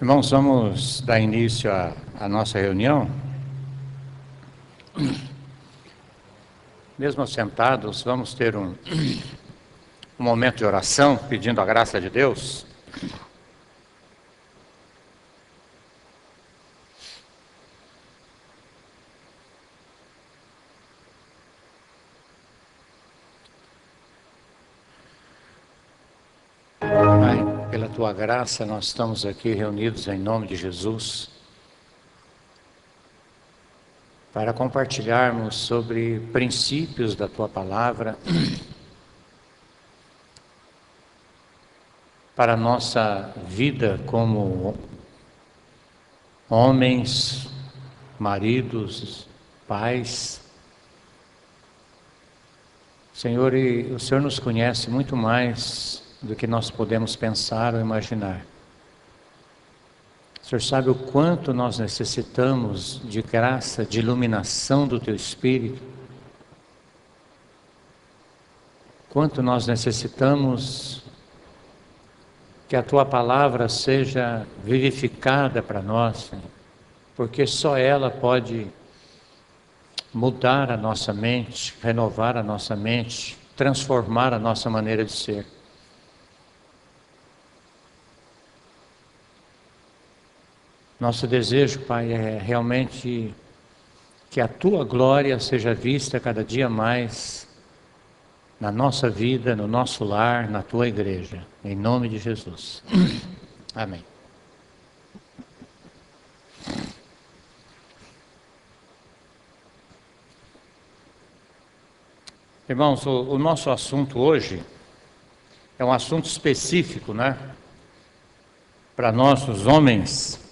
Irmãos, vamos dar início à nossa reunião. Mesmo sentados, vamos ter um momento de oração, pedindo a graça de Deus. Pai, pela Tua graça, nós estamos aqui reunidos em nome de Jesus, para compartilharmos sobre princípios da Tua Palavra, para a nossa vida como homens, maridos, pais. Senhor, e o Senhor nos conhece muito mais do que nós podemos pensar ou imaginar. O Senhor sabe o quanto nós necessitamos de graça, de iluminação do Teu Espírito, quanto nós necessitamos que a Tua Palavra seja vivificada para nós, Senhor, porque só ela pode mudar a nossa mente, renovar a nossa mente, transformar a nossa maneira de ser. Nosso desejo, Pai, é realmente que a Tua glória seja vista cada dia mais na nossa vida, no nosso lar, na Tua igreja, em nome de Jesus. Amém. Irmãos, o nosso assunto hoje é um assunto específico, né? Para nós, os homens.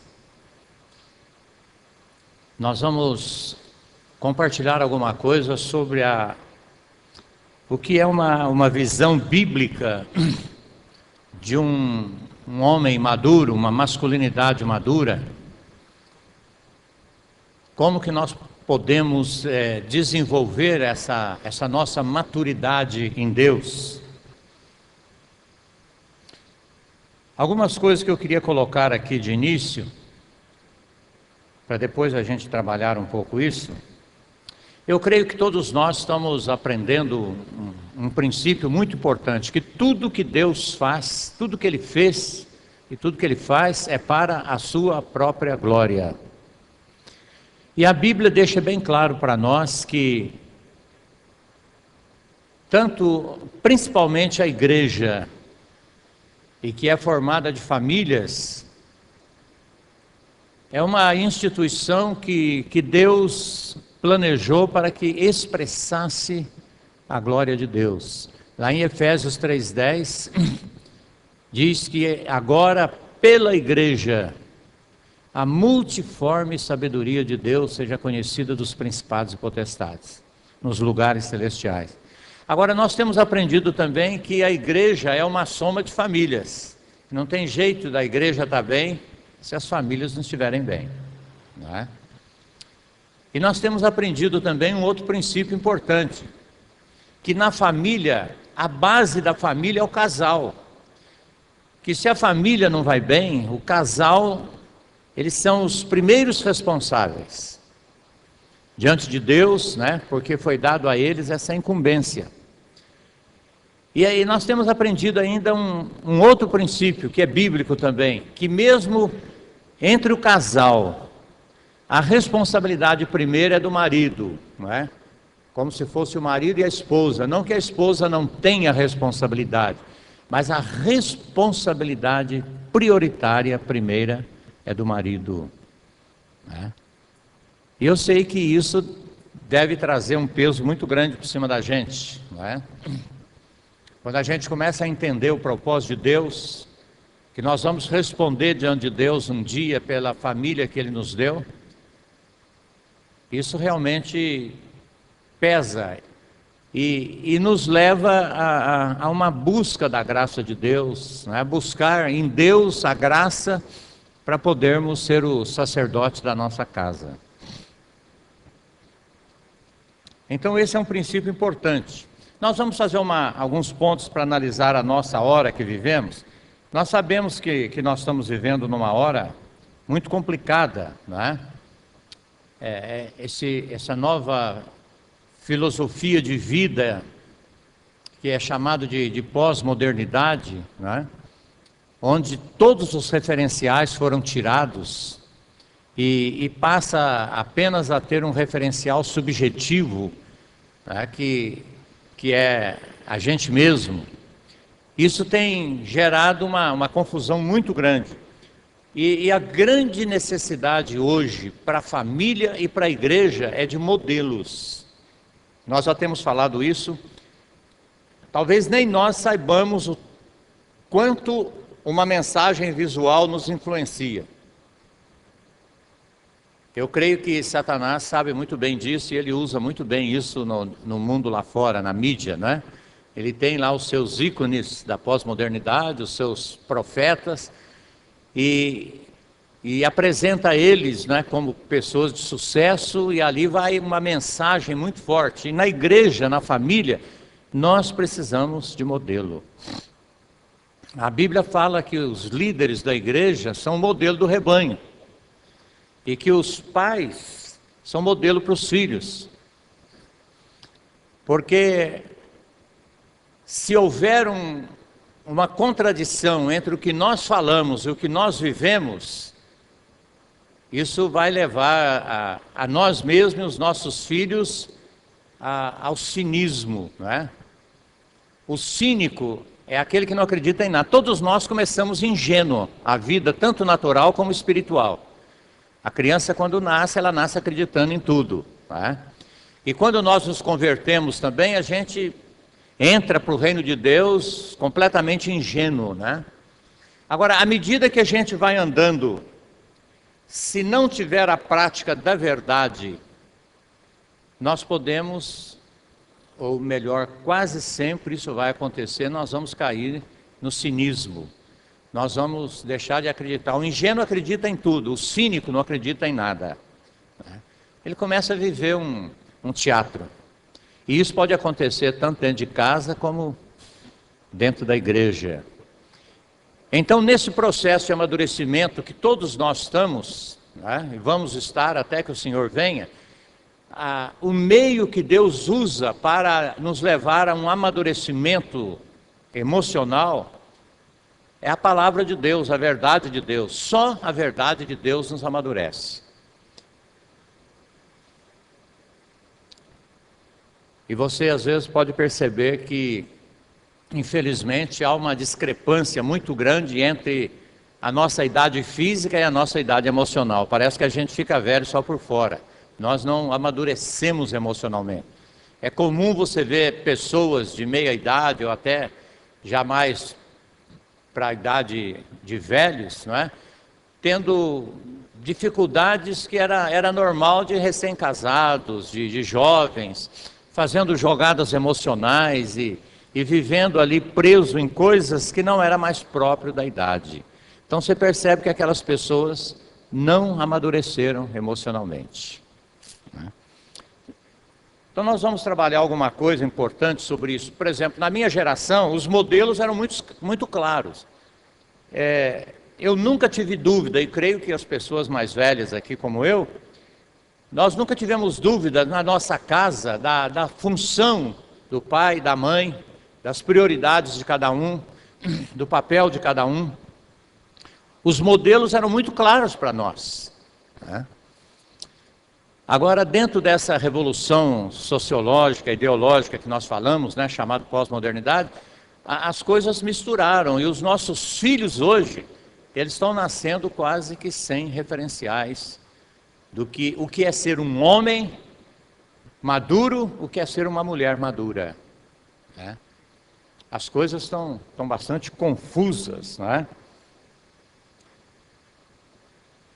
Nós vamos compartilhar alguma coisa sobre o que é uma visão bíblica de um homem maduro, uma masculinidade madura. Como que nós podemos desenvolver essa nossa maturidade em Deus? Algumas coisas que eu queria colocar aqui de início, para depois a gente trabalhar um pouco isso. Eu creio que todos nós estamos aprendendo um princípio muito importante, que tudo que Deus faz, tudo que Ele fez e tudo que Ele faz é para a sua própria glória. E a Bíblia deixa bem claro para nós que principalmente a igreja, e que é formada de famílias, é uma instituição que Deus planejou para que expressasse a glória de Deus. Lá em Efésios 3:10, diz que agora pela igreja, a multiforme sabedoria de Deus seja conhecida dos principados e potestades, nos lugares celestiais. Agora nós temos aprendido também que a igreja é uma soma de famílias. Não tem jeito da igreja estar bem se as famílias não estiverem bem, não é? E nós temos aprendido também um outro princípio importante, que na família, a base da família é o casal, que se a família não vai bem, o casal, eles são os primeiros responsáveis diante de Deus, né? Porque foi dado a eles essa incumbência. E aí nós temos aprendido ainda um outro princípio, que é bíblico também, que mesmo entre o casal, a responsabilidade primeira é do marido, não é? Como se fosse o marido e a esposa. Não que a esposa não tenha responsabilidade, mas a responsabilidade prioritária primeira é do marido, né? E eu sei que isso deve trazer um peso muito grande por cima da gente, não é? Quando a gente começa a entender o propósito de Deus, que nós vamos responder diante de Deus um dia pela família que Ele nos deu, isso realmente pesa e nos leva a uma busca da graça de Deus, né? Buscar em Deus a graça para podermos ser os sacerdotes da nossa casa. Então esse é um princípio importante. Nós vamos fazer alguns pontos para analisar a nossa hora que vivemos. Nós sabemos que nós estamos vivendo numa hora muito complicada, não é? Essa nova filosofia de vida, que é chamado de pós-modernidade, não é? Onde todos os referenciais foram tirados e passa apenas a ter um referencial subjetivo, né? Que é a gente mesmo. Isso tem gerado uma confusão muito grande. E a grande necessidade hoje para a família e para a igreja é de modelos. Nós já temos falado isso. Talvez nem nós saibamos o quanto uma mensagem visual nos influencia. Eu creio que Satanás sabe muito bem disso e ele usa muito bem isso no mundo lá fora, na mídia, né? Ele tem lá os seus ícones da pós-modernidade, os seus profetas, e apresenta eles, né, como pessoas de sucesso, e ali vai uma mensagem muito forte. E na igreja, na família, nós precisamos de modelo. A Bíblia fala que os líderes da igreja são modelo do rebanho. E que os pais são modelo para os filhos. Porque se houver uma contradição entre o que nós falamos e o que nós vivemos, isso vai levar a nós mesmos, os nossos filhos, ao cinismo, não é? O cínico é aquele que não acredita em nada. Todos nós começamos ingênuo, a vida tanto natural como espiritual. A criança, quando nasce, ela nasce acreditando em tudo, né? E quando nós nos convertemos também, a gente entra para o reino de Deus completamente ingênuo, né? Agora, à medida que a gente vai andando, se não tiver a prática da verdade, nós podemos, ou melhor, quase sempre isso vai acontecer, nós vamos cair no cinismo. Nós vamos deixar de acreditar. O ingênuo acredita em tudo, o cínico não acredita em nada. Ele começa a viver um teatro. E isso pode acontecer tanto dentro de casa como dentro da igreja. Então, nesse processo de amadurecimento que todos nós estamos, né, e vamos estar até que o Senhor venha, o meio que Deus usa para nos levar a um amadurecimento emocional é a palavra de Deus, a verdade de Deus. Só a verdade de Deus nos amadurece. E você às vezes pode perceber que, infelizmente, há uma discrepância muito grande entre a nossa idade física e a nossa idade emocional. Parece que a gente fica velho só por fora. Nós não amadurecemos emocionalmente. É comum você ver pessoas de meia idade ou até jamais para a idade de velhos, não é? Tendo dificuldades que era normal de recém-casados, de jovens, fazendo jogadas emocionais e vivendo ali preso em coisas que não era mais próprio da idade. Então você percebe que aquelas pessoas não amadureceram emocionalmente. Então nós vamos trabalhar alguma coisa importante sobre isso. Por exemplo, na minha geração, os modelos eram muito claros. Eu nunca tive dúvida, e creio que as pessoas mais velhas aqui como eu, nós nunca tivemos dúvida na nossa casa da função do pai, da mãe, das prioridades de cada um, do papel de cada um. Os modelos eram muito claros para nós, né? Agora, dentro dessa revolução sociológica, ideológica que nós falamos, né, chamada pós-modernidade, as coisas misturaram, e os nossos filhos hoje, eles estão nascendo quase que sem referenciais o que é ser um homem maduro, o que é ser uma mulher madura, né? As coisas estão bastante confusas, né?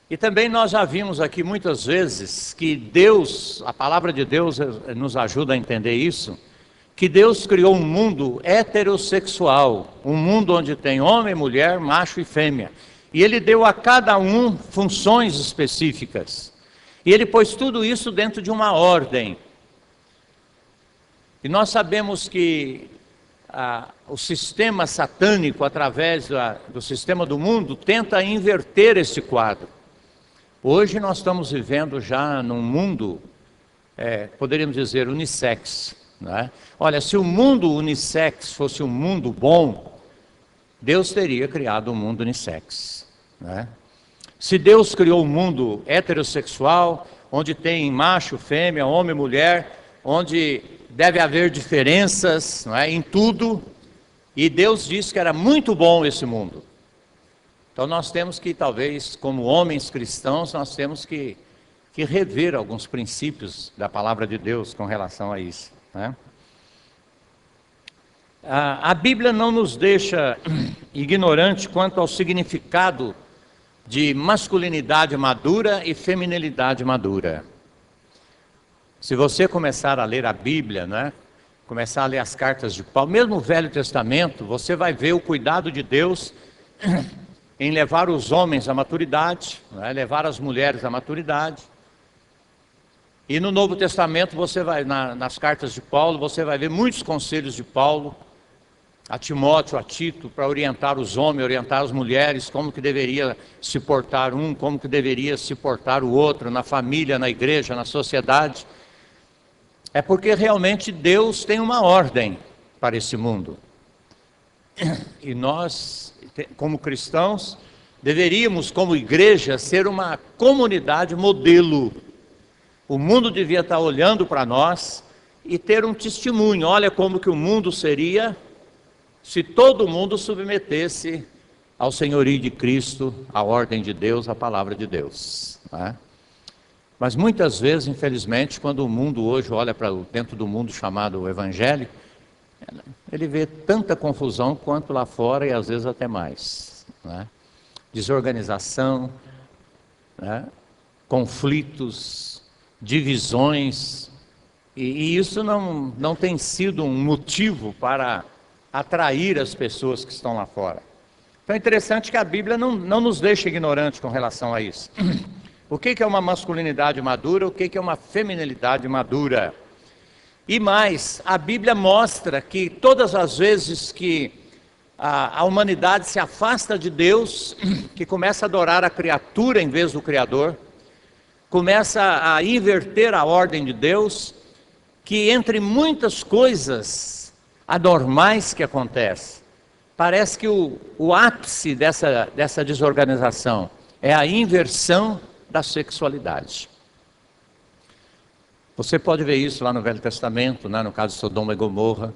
E também nós já vimos aqui muitas vezes que Deus, a palavra de Deus nos ajuda a entender isso, que Deus criou um mundo heterossexual, um mundo onde tem homem, mulher, macho e fêmea. E Ele deu a cada um funções específicas. E Ele pôs tudo isso dentro de uma ordem. E nós sabemos que o sistema satânico, através do sistema do mundo, tenta inverter esse quadro. Hoje nós estamos vivendo já num mundo, poderíamos dizer, unissex, né? Olha, se o mundo unissex fosse um mundo bom, Deus teria criado um mundo unissex, né? Se Deus criou um mundo heterossexual, onde tem macho, fêmea, homem, mulher, onde deve haver diferenças, não é, em tudo, e Deus disse que era muito bom esse mundo. Então nós temos que, talvez, como homens cristãos, nós temos que rever alguns princípios da palavra de Deus com relação a isso, né? A Bíblia não nos deixa ignorante quanto ao significado de masculinidade madura e feminilidade madura. Se você começar a ler a Bíblia, né, começar a ler as cartas de Paulo, mesmo o Velho Testamento, você vai ver o cuidado de Deus em levar os homens à maturidade, né, levar as mulheres à maturidade. E no Novo Testamento, você vai, nas cartas de Paulo, você vai ver muitos conselhos de Paulo a Timóteo, a Tito, para orientar os homens, orientar as mulheres, como que deveria se portar um, como que deveria se portar o outro, na família, na igreja, na sociedade. É porque realmente Deus tem uma ordem para esse mundo. E nós, como cristãos, deveríamos, como igreja, ser uma comunidade modelo. O mundo devia estar olhando para nós e ter um testemunho. Olha como que o mundo seria se todo mundo submetesse ao senhorio de Cristo, à ordem de Deus, à palavra de Deus, né? Mas muitas vezes, infelizmente, quando o mundo hoje olha para dentro do mundo chamado Evangelho, ele vê tanta confusão quanto lá fora e às vezes até mais, né? Desorganização, né? Conflitos, divisões, e isso não tem sido um motivo para atrair as pessoas que estão lá fora. Então é interessante que a Bíblia não nos deixa ignorantes com relação a isso. O que é uma masculinidade madura, o que é uma feminilidade madura? E mais, a Bíblia mostra que todas as vezes que a humanidade se afasta de Deus, que começa a adorar a criatura em vez do Criador, começa a inverter a ordem de Deus, que entre muitas coisas anormais que acontecem, parece que o ápice dessa desorganização é a inversão da sexualidade. Você pode ver isso lá no Velho Testamento, né, no caso de Sodoma e Gomorra.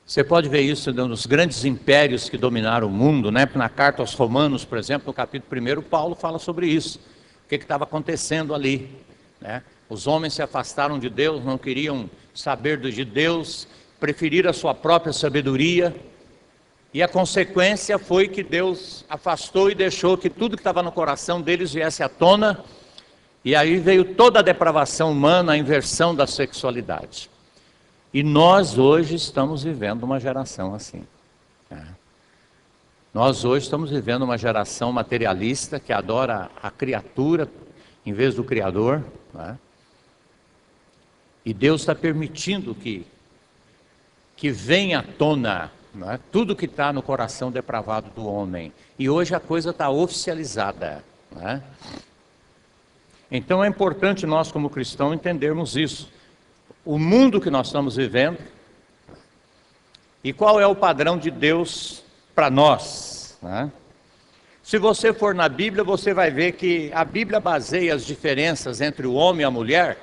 Você pode ver isso nos grandes impérios que dominaram o mundo, né? Na carta aos Romanos, por exemplo, no capítulo 1, Paulo fala sobre isso. O que estava acontecendo ali, né? Os homens se afastaram de Deus, não queriam saber de Deus, preferiram a sua própria sabedoria, e a consequência foi que Deus afastou e deixou que tudo que estava no coração deles viesse à tona, e aí veio toda a depravação humana, a inversão da sexualidade. E nós hoje estamos vivendo uma geração assim, né? Nós hoje estamos vivendo uma geração materialista que adora a criatura em vez do Criador, né? E Deus está permitindo que venha à tona, né, tudo que está no coração depravado do homem. E hoje a coisa está oficializada, né? Então é importante nós, como cristãos, entendermos isso. O mundo que nós estamos vivendo e qual é o padrão de Deus para nós, né? Se você for na Bíblia, você vai ver que a Bíblia baseia as diferenças entre o homem e a mulher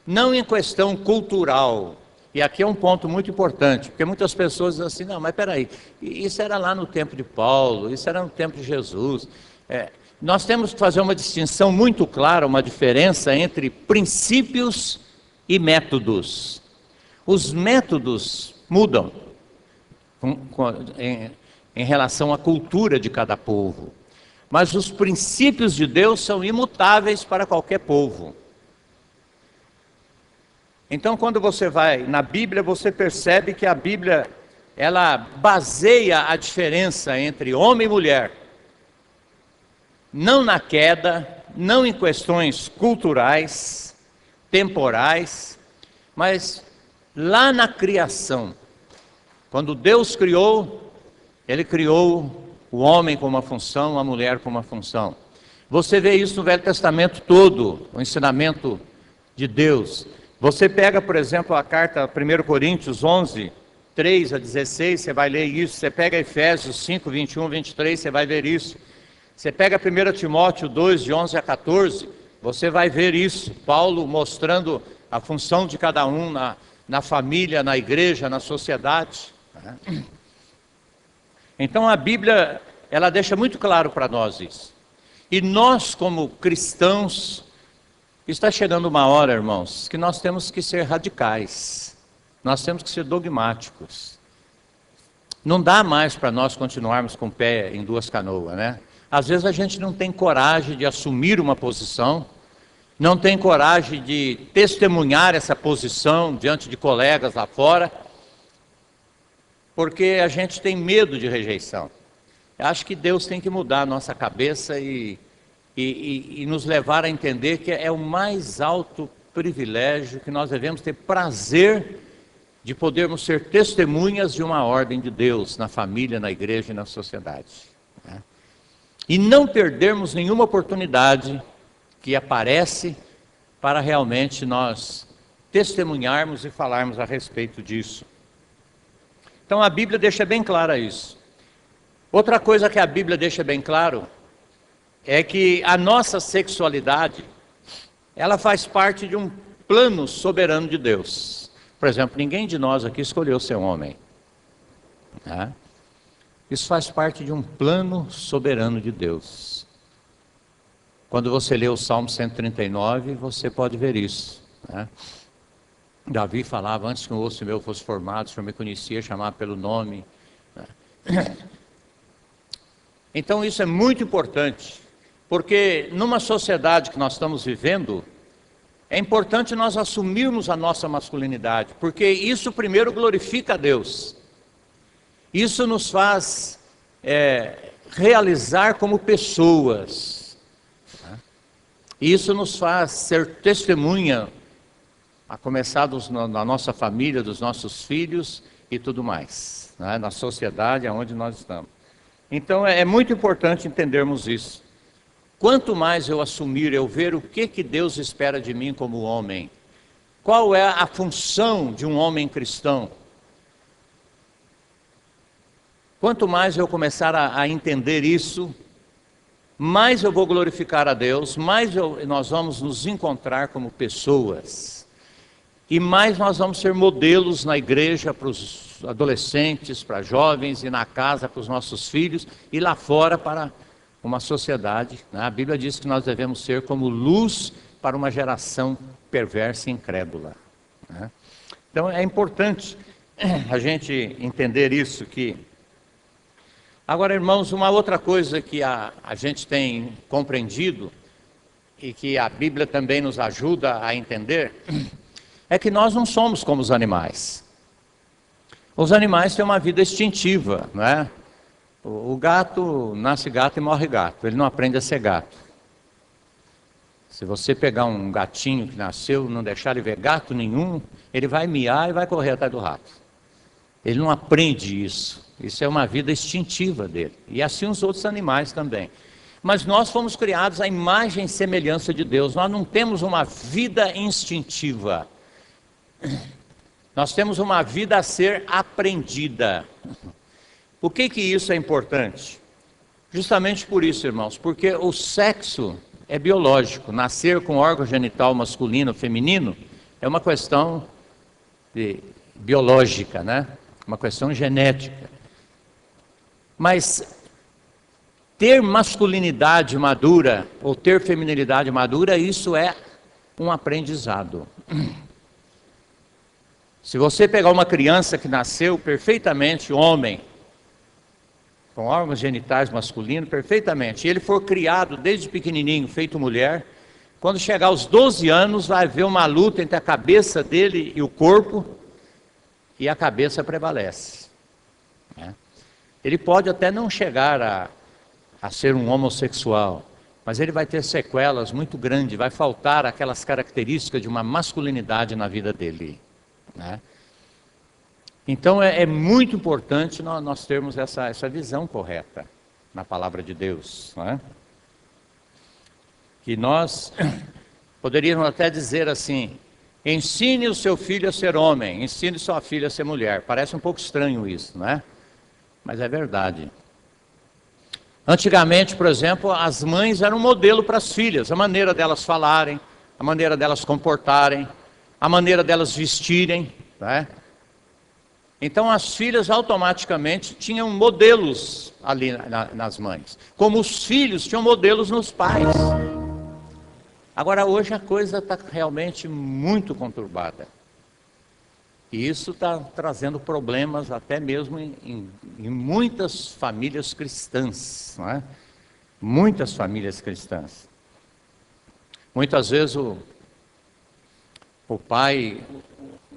não em questão cultural. E aqui é um ponto muito importante, porque muitas pessoas dizem assim, não, mas peraí, isso era lá no tempo de Paulo, isso era no tempo de Jesus. Nós temos que fazer uma distinção muito clara, uma diferença entre princípios e métodos. Os métodos mudam em relação à cultura de cada povo, mas os princípios de Deus são imutáveis para qualquer povo. Então, quando você vai na Bíblia, você percebe que a Bíblia, ela baseia a diferença entre homem e mulher, não na queda, não em questões culturais, temporais, mas lá na criação. Quando Deus criou, Ele criou o homem com uma função, a mulher com uma função. Você vê isso no Velho Testamento todo, o ensinamento de Deus. Você pega, por exemplo, a carta 1 Coríntios 11, 3 a 16, você vai ler isso. Você pega Efésios 5, 21, 23, você vai ver isso. Você pega 1 Timóteo 2, de 11 a 14, você vai ver isso. Paulo mostrando a função de cada um na família, na igreja, na sociedade. Então a Bíblia, ela deixa muito claro para nós isso. E nós, como cristãos, está chegando uma hora, irmãos, que nós temos que ser radicais. Nós temos que ser dogmáticos. Não dá mais para nós continuarmos com o pé em duas canoas, né? Às vezes a gente não tem coragem de assumir uma posição, não tem coragem de testemunhar essa posição diante de colegas lá fora, porque a gente tem medo de rejeição. Eu acho que Deus tem que mudar a nossa cabeça e nos levar a entender que é o mais alto privilégio, que nós devemos ter prazer de podermos ser testemunhas de uma ordem de Deus na família, na igreja e na sociedade. E não perdermos nenhuma oportunidade que aparece para realmente nós testemunharmos e falarmos a respeito disso. Então a Bíblia deixa bem clara isso. Outra coisa que a Bíblia deixa bem claro é que a nossa sexualidade, ela faz parte de um plano soberano de Deus. Por exemplo, ninguém de nós aqui escolheu ser homem, né? Isso faz parte de um plano soberano de Deus. Quando você lê o Salmo 139, você pode ver isso, né? Davi falava: antes que um osso meu fosse formado, o Senhor me conhecia, chamava pelo nome. Então isso é muito importante, porque numa sociedade que nós estamos vivendo, é importante nós assumirmos a nossa masculinidade, porque isso primeiro glorifica a Deus. Isso nos faz realizar como pessoas, né? Isso nos faz ser testemunha, a começar na nossa família, dos nossos filhos e tudo mais, né? Na sociedade onde nós estamos. Então é muito importante entendermos isso. Quanto mais eu assumir, eu ver o que Deus espera de mim como homem, qual é a função de um homem cristão, quanto mais eu começar a entender isso, mais eu vou glorificar a Deus, mais nós vamos nos encontrar como pessoas, e mais nós vamos ser modelos na igreja para os adolescentes, para jovens, e na casa para os nossos filhos, e lá fora para uma sociedade, né? A Bíblia diz que nós devemos ser como luz para uma geração perversa e incrédula, né? Então é importante a gente entender isso. Agora, irmãos, uma outra coisa que a gente tem compreendido e que a Bíblia também nos ajuda a entender é que nós não somos como os animais. Os animais têm uma vida instintiva, não é? O gato nasce gato e morre gato, ele não aprende a ser gato. Se você pegar um gatinho que nasceu, não deixar ele ver gato nenhum, ele vai miar e vai correr atrás do rato. Ele não aprende isso. Isso é uma vida instintiva dele. E assim os outros animais também. Mas nós fomos criados à imagem e semelhança de Deus. Nós não temos uma vida instintiva. Nós temos uma vida a ser aprendida. Por que isso é importante? Justamente por isso, irmãos, porque o sexo é biológico. Nascer com órgão genital masculino ou feminino é uma questão biológica, né? Uma questão genética. Mas ter masculinidade madura ou ter feminilidade madura, isso é um aprendizado. Se você pegar uma criança que nasceu perfeitamente homem, com órgãos genitais masculinos, perfeitamente, e ele for criado desde pequenininho, feito mulher, quando chegar aos 12 anos, vai haver uma luta entre a cabeça dele e o corpo, e a cabeça prevalece, né? Ele pode até não chegar a ser um homossexual, mas ele vai ter sequelas muito grandes, vai faltar aquelas características de uma masculinidade na vida dele, né? Então é muito importante nós termos essa visão correta na palavra de Deus, né? que nós poderíamos até dizer assim: ensine o seu filho a ser homem, ensine sua filha a ser mulher. Parece um pouco estranho isso, não é? Mas é verdade. Antigamente, por exemplo, as mães eram um modelo para as filhas, a maneira delas falarem, a maneira delas comportarem, a maneira delas vestirem, não é? Então as filhas automaticamente tinham modelos ali nas mães, como os filhos tinham modelos nos pais. Agora hoje a coisa está realmente muito conturbada. E isso está trazendo problemas até mesmo em muitas famílias cristãs, não é? Muitas famílias cristãs. Muitas vezes o pai,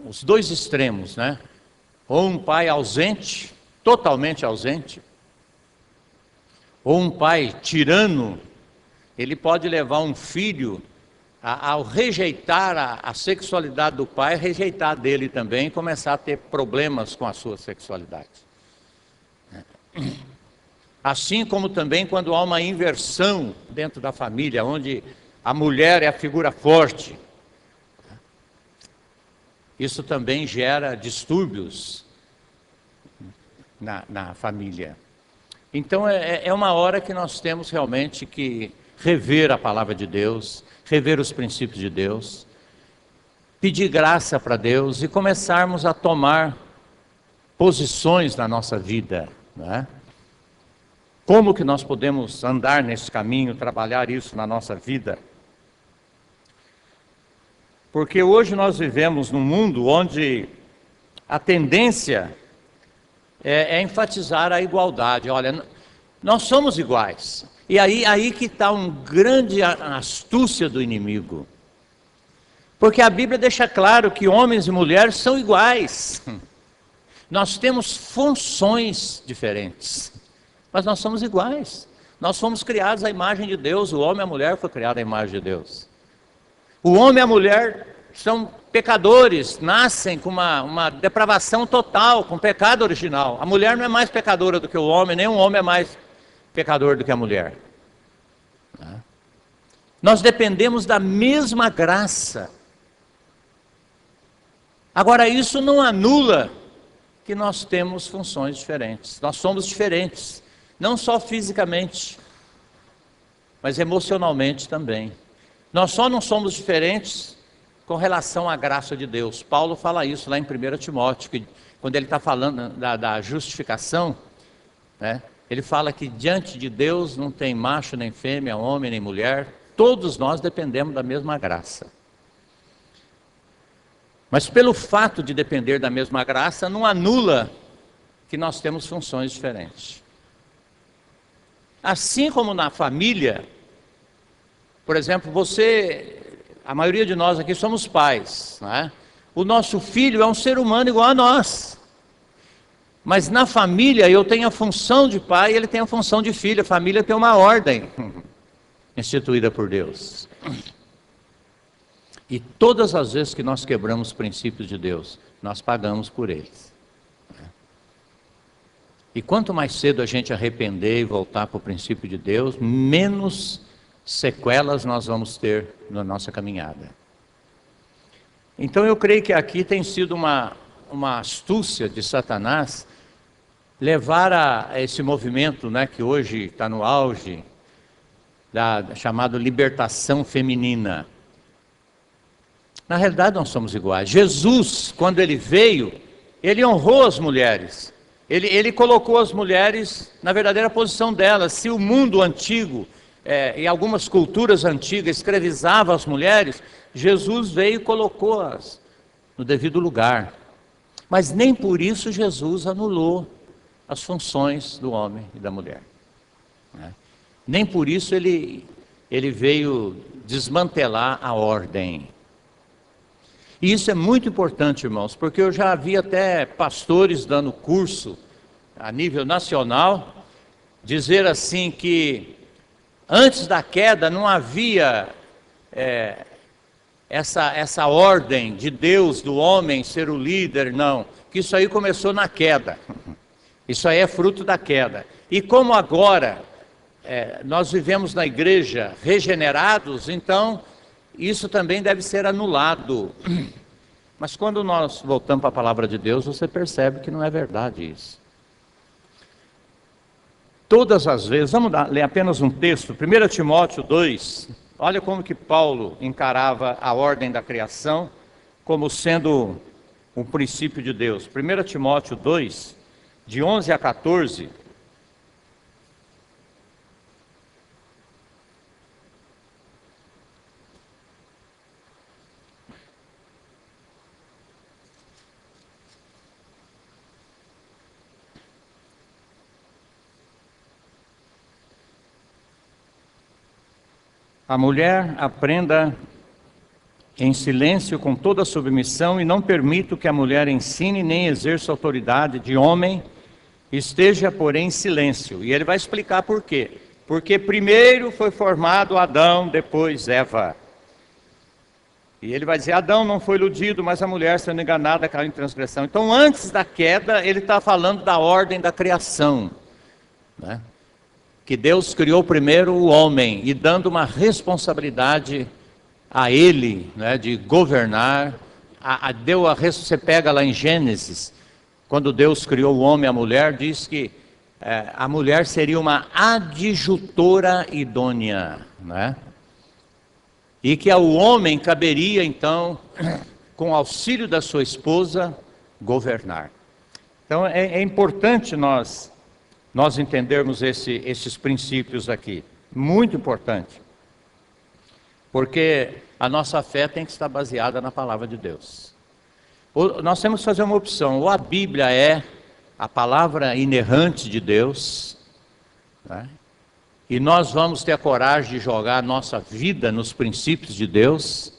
os dois extremos, né? Ou um pai ausente, totalmente ausente, ou um pai tirano, ele pode levar um filho ao rejeitar a sexualidade do pai, rejeitar dele também e começar a ter problemas com a sua sexualidade. Assim como também quando há uma inversão dentro da família, onde a mulher é a figura forte, isso também gera distúrbios na família. Então é uma hora que nós temos realmente que rever a palavra de Deus, rever os princípios de Deus, pedir graça para Deus e começarmos a tomar posições na nossa vida, né? Como que nós podemos andar nesse caminho, trabalhar isso na nossa vida? Porque hoje nós vivemos num mundo onde a tendência é enfatizar a igualdade. Olha, nós somos iguais. E aí que está uma grande astúcia do inimigo. Porque a Bíblia deixa claro que homens e mulheres são iguais. Nós temos funções diferentes, mas nós somos iguais. Nós fomos criados à imagem de Deus, o homem e a mulher foram criados à imagem de Deus. O homem e a mulher são pecadores, nascem com uma depravação total, com pecado original. A mulher não é mais pecadora do que o homem, nem o homem é mais pecador do que a mulher. Nós dependemos da mesma graça. Agora, isso não anula que nós temos funções diferentes. Nós somos diferentes, não só fisicamente, mas emocionalmente também. Nós só não somos diferentes com relação à graça de Deus. Paulo fala isso lá em 1 Timóteo, que, quando ele está falando da justificação, né? Ele fala que diante de Deus não tem macho nem fêmea, homem nem mulher, todos nós dependemos da mesma graça. Mas pelo fato de depender da mesma graça, não anula que nós temos funções diferentes. Assim como na família, por exemplo, a maioria de nós aqui somos pais, né? O nosso filho é um ser humano igual a nós. Mas na família eu tenho a função de pai e ele tem a função de filho. A família tem uma ordem instituída por Deus. E todas as vezes que nós quebramos os princípios de Deus, nós pagamos por eles. E quanto mais cedo a gente arrepender e voltar para o princípio de Deus, menos sequelas nós vamos ter na nossa caminhada. Então eu creio que aqui tem sido uma astúcia de Satanás levar a esse movimento, né, que hoje está no auge, chamado libertação feminina. Na realidade nós somos iguais. Jesus, quando ele veio, ele honrou as mulheres. Ele colocou as mulheres na verdadeira posição delas. Se o mundo antigo, e algumas culturas antigas, escravizavam as mulheres, Jesus veio e colocou-as no devido lugar. Mas nem por isso Jesus anulou as funções do homem e da mulher. Nem por isso ele veio desmantelar a ordem. E isso é muito importante, irmãos, porque eu já vi até pastores dando curso a nível nacional, dizer assim que antes da queda não havia essa ordem de Deus, do homem ser o líder, não. Que isso aí começou na queda. Isso aí é fruto da queda. E como agora nós vivemos na igreja regenerados, então isso também deve ser anulado. Mas quando nós voltamos para a palavra de Deus, você percebe que não é verdade isso. Todas as vezes, vamos ler apenas um texto, 1 Timóteo 2, olha como que Paulo encarava a ordem da criação como sendo um princípio de Deus. 1 Timóteo 2, de 11 a 14, a mulher aprenda em silêncio com toda submissão e não permito que a mulher ensine nem exerça autoridade de homem, esteja porém em silêncio. E ele vai explicar por quê. Porque primeiro foi formado Adão, depois Eva. E ele vai dizer, Adão não foi iludido, mas a mulher sendo enganada caiu em transgressão. Então antes da queda ele está falando da ordem da criação, né? Que Deus criou primeiro o homem e dando uma responsabilidade a ele, né, de governar. Você pega lá em Gênesis, quando Deus criou o homem e a mulher, diz que a mulher seria uma adjutora idônea, né? E que ao homem caberia então, com o auxílio da sua esposa, governar. Então é importante nós entendermos esses princípios aqui, muito importante, porque a nossa fé tem que estar baseada na palavra de Deus. Nós temos que fazer uma opção, ou a Bíblia é a palavra inerrante de Deus, né? E nós vamos ter a coragem de jogar a nossa vida nos princípios de Deus,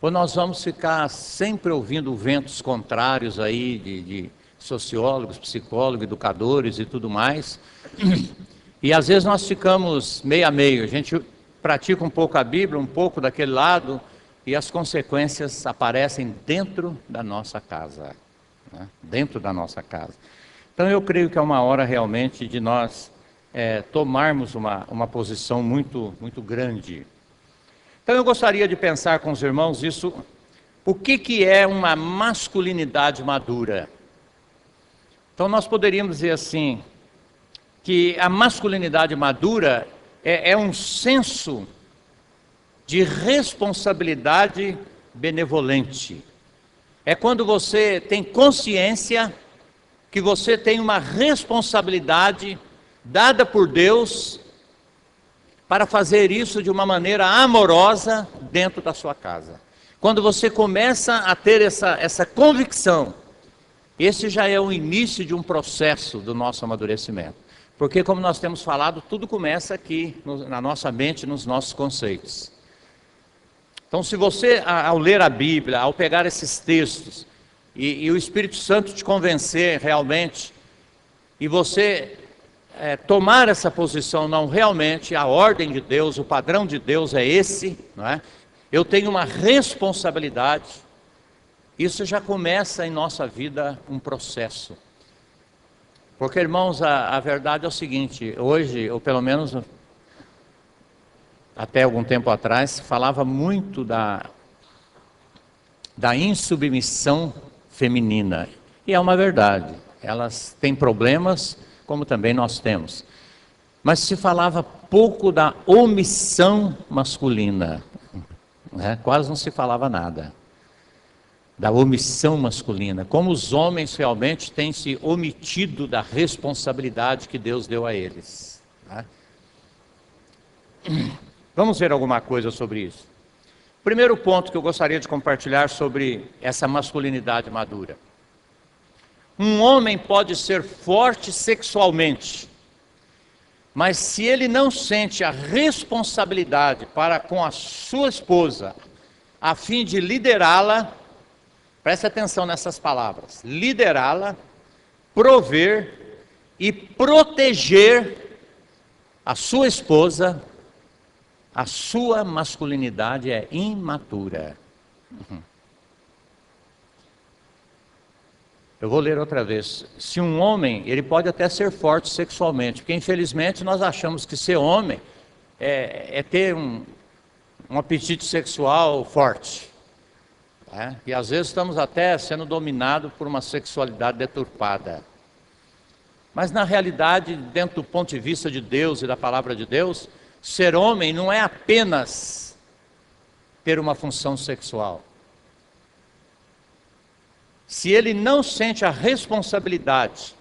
ou nós vamos ficar sempre ouvindo ventos contrários aí de sociólogos, psicólogos, educadores e tudo mais, e às vezes nós ficamos meio a meio, a gente pratica um pouco a Bíblia, um pouco daquele lado, e as consequências aparecem dentro da nossa casa, né? Dentro da nossa casa. Então eu creio que é uma hora realmente de nós tomarmos uma posição muito, muito grande. Então eu gostaria de pensar com os irmãos isso, o que é uma masculinidade madura? Então nós poderíamos dizer assim, que a masculinidade madura é um senso de responsabilidade benevolente. É quando você tem consciência que você tem uma responsabilidade dada por Deus para fazer isso de uma maneira amorosa dentro da sua casa. Quando você começa a ter essa convicção, esse já é o início de um processo do nosso amadurecimento. Porque, como nós temos falado, tudo começa aqui, na nossa mente, nos nossos conceitos. Então, se você, ao ler a Bíblia, ao pegar esses textos, e o Espírito Santo te convencer realmente, e você tomar essa posição, não, realmente, a ordem de Deus, o padrão de Deus é esse, não é? Eu tenho uma responsabilidade, isso já começa em nossa vida um processo. Porque, irmãos, a verdade é o seguinte, hoje, ou pelo menos até algum tempo atrás, falava muito da insubmissão feminina. E é uma verdade, elas têm problemas, como também nós temos. Mas se falava pouco da omissão masculina, né? Quase não se falava nada da omissão masculina, como os homens realmente têm se omitido da responsabilidade que Deus deu a eles, né? Vamos ver alguma coisa sobre isso. Primeiro ponto que eu gostaria de compartilhar sobre essa masculinidade madura. Um homem pode ser forte sexualmente, mas se ele não sente a responsabilidade para com a sua esposa, a fim de liderá-la, preste atenção nessas palavras, liderá-la, prover e proteger a sua esposa, a sua masculinidade é imatura. Eu vou ler outra vez. Se um homem, ele pode até ser forte sexualmente, porque infelizmente nós achamos que ser homem é ter um apetite sexual forte. Né? E às vezes estamos até sendo dominados por uma sexualidade deturpada. Mas na realidade, dentro do ponto de vista de Deus e da palavra de Deus, ser homem não é apenas ter uma função sexual. Se ele não sente a responsabilidade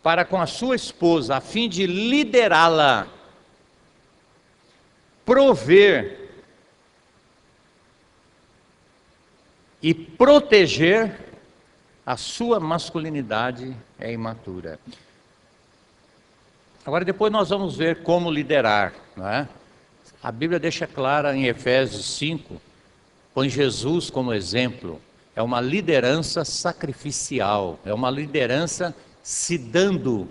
para com a sua esposa, a fim de liderá-la, prover e proteger, a sua masculinidade é imatura. Agora depois nós vamos ver como liderar, não é? A Bíblia deixa clara em Efésios 5, põe Jesus como exemplo. É uma liderança sacrificial, é uma liderança se dando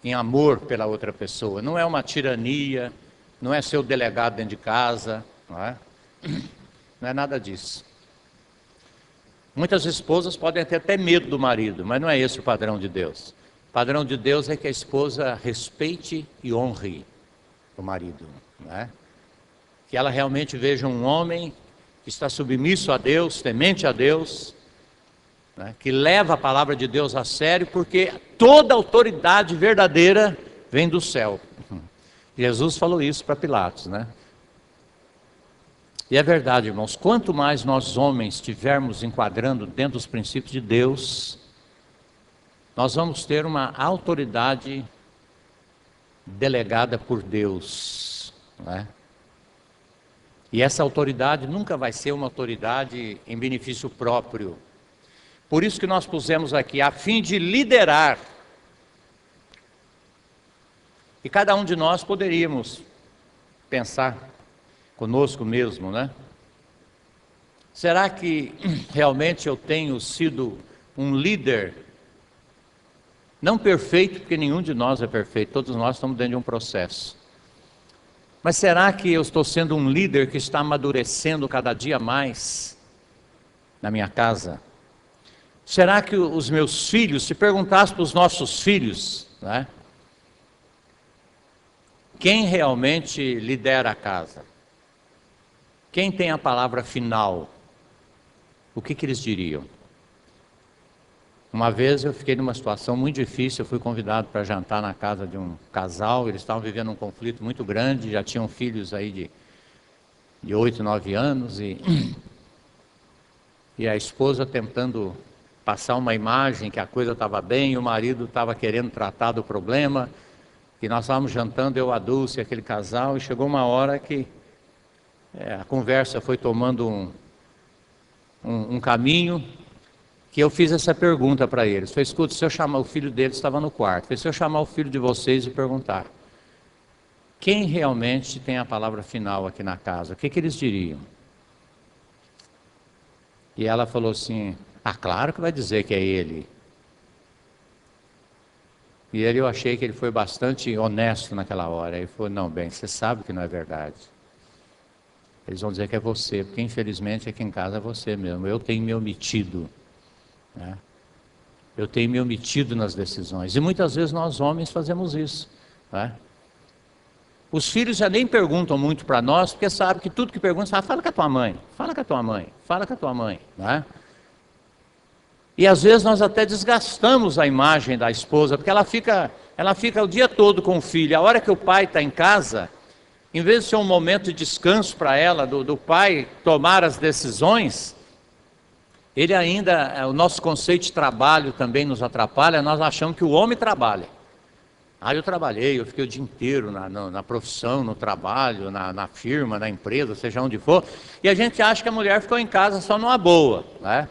em amor pela outra pessoa. Não é uma tirania, não é ser o delegado dentro de casa, não é? Não é nada disso. Muitas esposas podem ter até medo do marido, mas não é esse o padrão de Deus. O padrão de Deus é que a esposa respeite e honre o marido, não é? Que ela realmente veja um homem que está submisso a Deus, temente a Deus, né? Que leva a palavra de Deus a sério, porque toda autoridade verdadeira vem do céu. Jesus falou isso para Pilatos, né? E é verdade, irmãos, quanto mais nós homens estivermos enquadrando dentro dos princípios de Deus, nós vamos ter uma autoridade delegada por Deus, né? E essa autoridade nunca vai ser uma autoridade em benefício próprio. Por isso que nós pusemos aqui, a fim de liderar. E cada um de nós poderíamos pensar conosco mesmo, né? Será que realmente eu tenho sido um líder? Não perfeito, porque nenhum de nós é perfeito, todos nós estamos dentro de um processo. Mas será que eu estou sendo um líder que está amadurecendo cada dia mais na minha casa? Será que os meus filhos, se perguntasse para os nossos filhos, né? Quem realmente lidera a casa? Quem tem a palavra final? O que eles diriam? Uma vez eu fiquei numa situação muito difícil, eu fui convidado para jantar na casa de um casal, eles estavam vivendo um conflito muito grande, já tinham filhos aí de 8, 9 anos, e a esposa tentando passar uma imagem que a coisa estava bem, e o marido estava querendo tratar do problema, e nós estávamos jantando, eu, a Dulce, aquele casal, e chegou uma hora que a conversa foi tomando um caminho, que eu fiz essa pergunta para eles. Falei, escuta, se eu chamar, o filho deles estava no quarto. Falei, se eu chamar o filho de vocês e perguntar, quem realmente tem a palavra final aqui na casa? O que eles diriam? E ela falou assim, claro que vai dizer que é ele. E eu achei que ele foi bastante honesto naquela hora. Ele falou, não, bem, você sabe que não é verdade. Eles vão dizer que é você, porque infelizmente aqui em casa é você mesmo. Eu tenho me omitido, né? Eu tenho me omitido nas decisões. E muitas vezes nós homens fazemos isso, né? Os filhos já nem perguntam muito para nós, porque sabem que tudo que perguntam, fala com a tua mãe, fala com a tua mãe, fala com a tua mãe, né? E às vezes nós até desgastamos a imagem da esposa, porque ela fica o dia todo com o filho. A hora que o pai está em casa, em vez de ser um momento de descanso para ela, do pai tomar as decisões, o nosso conceito de trabalho também nos atrapalha, nós achamos que o homem trabalha. Eu trabalhei, eu fiquei o dia inteiro na profissão, no trabalho, na firma, na empresa, seja onde for, e a gente acha que a mulher ficou em casa só numa boa, né?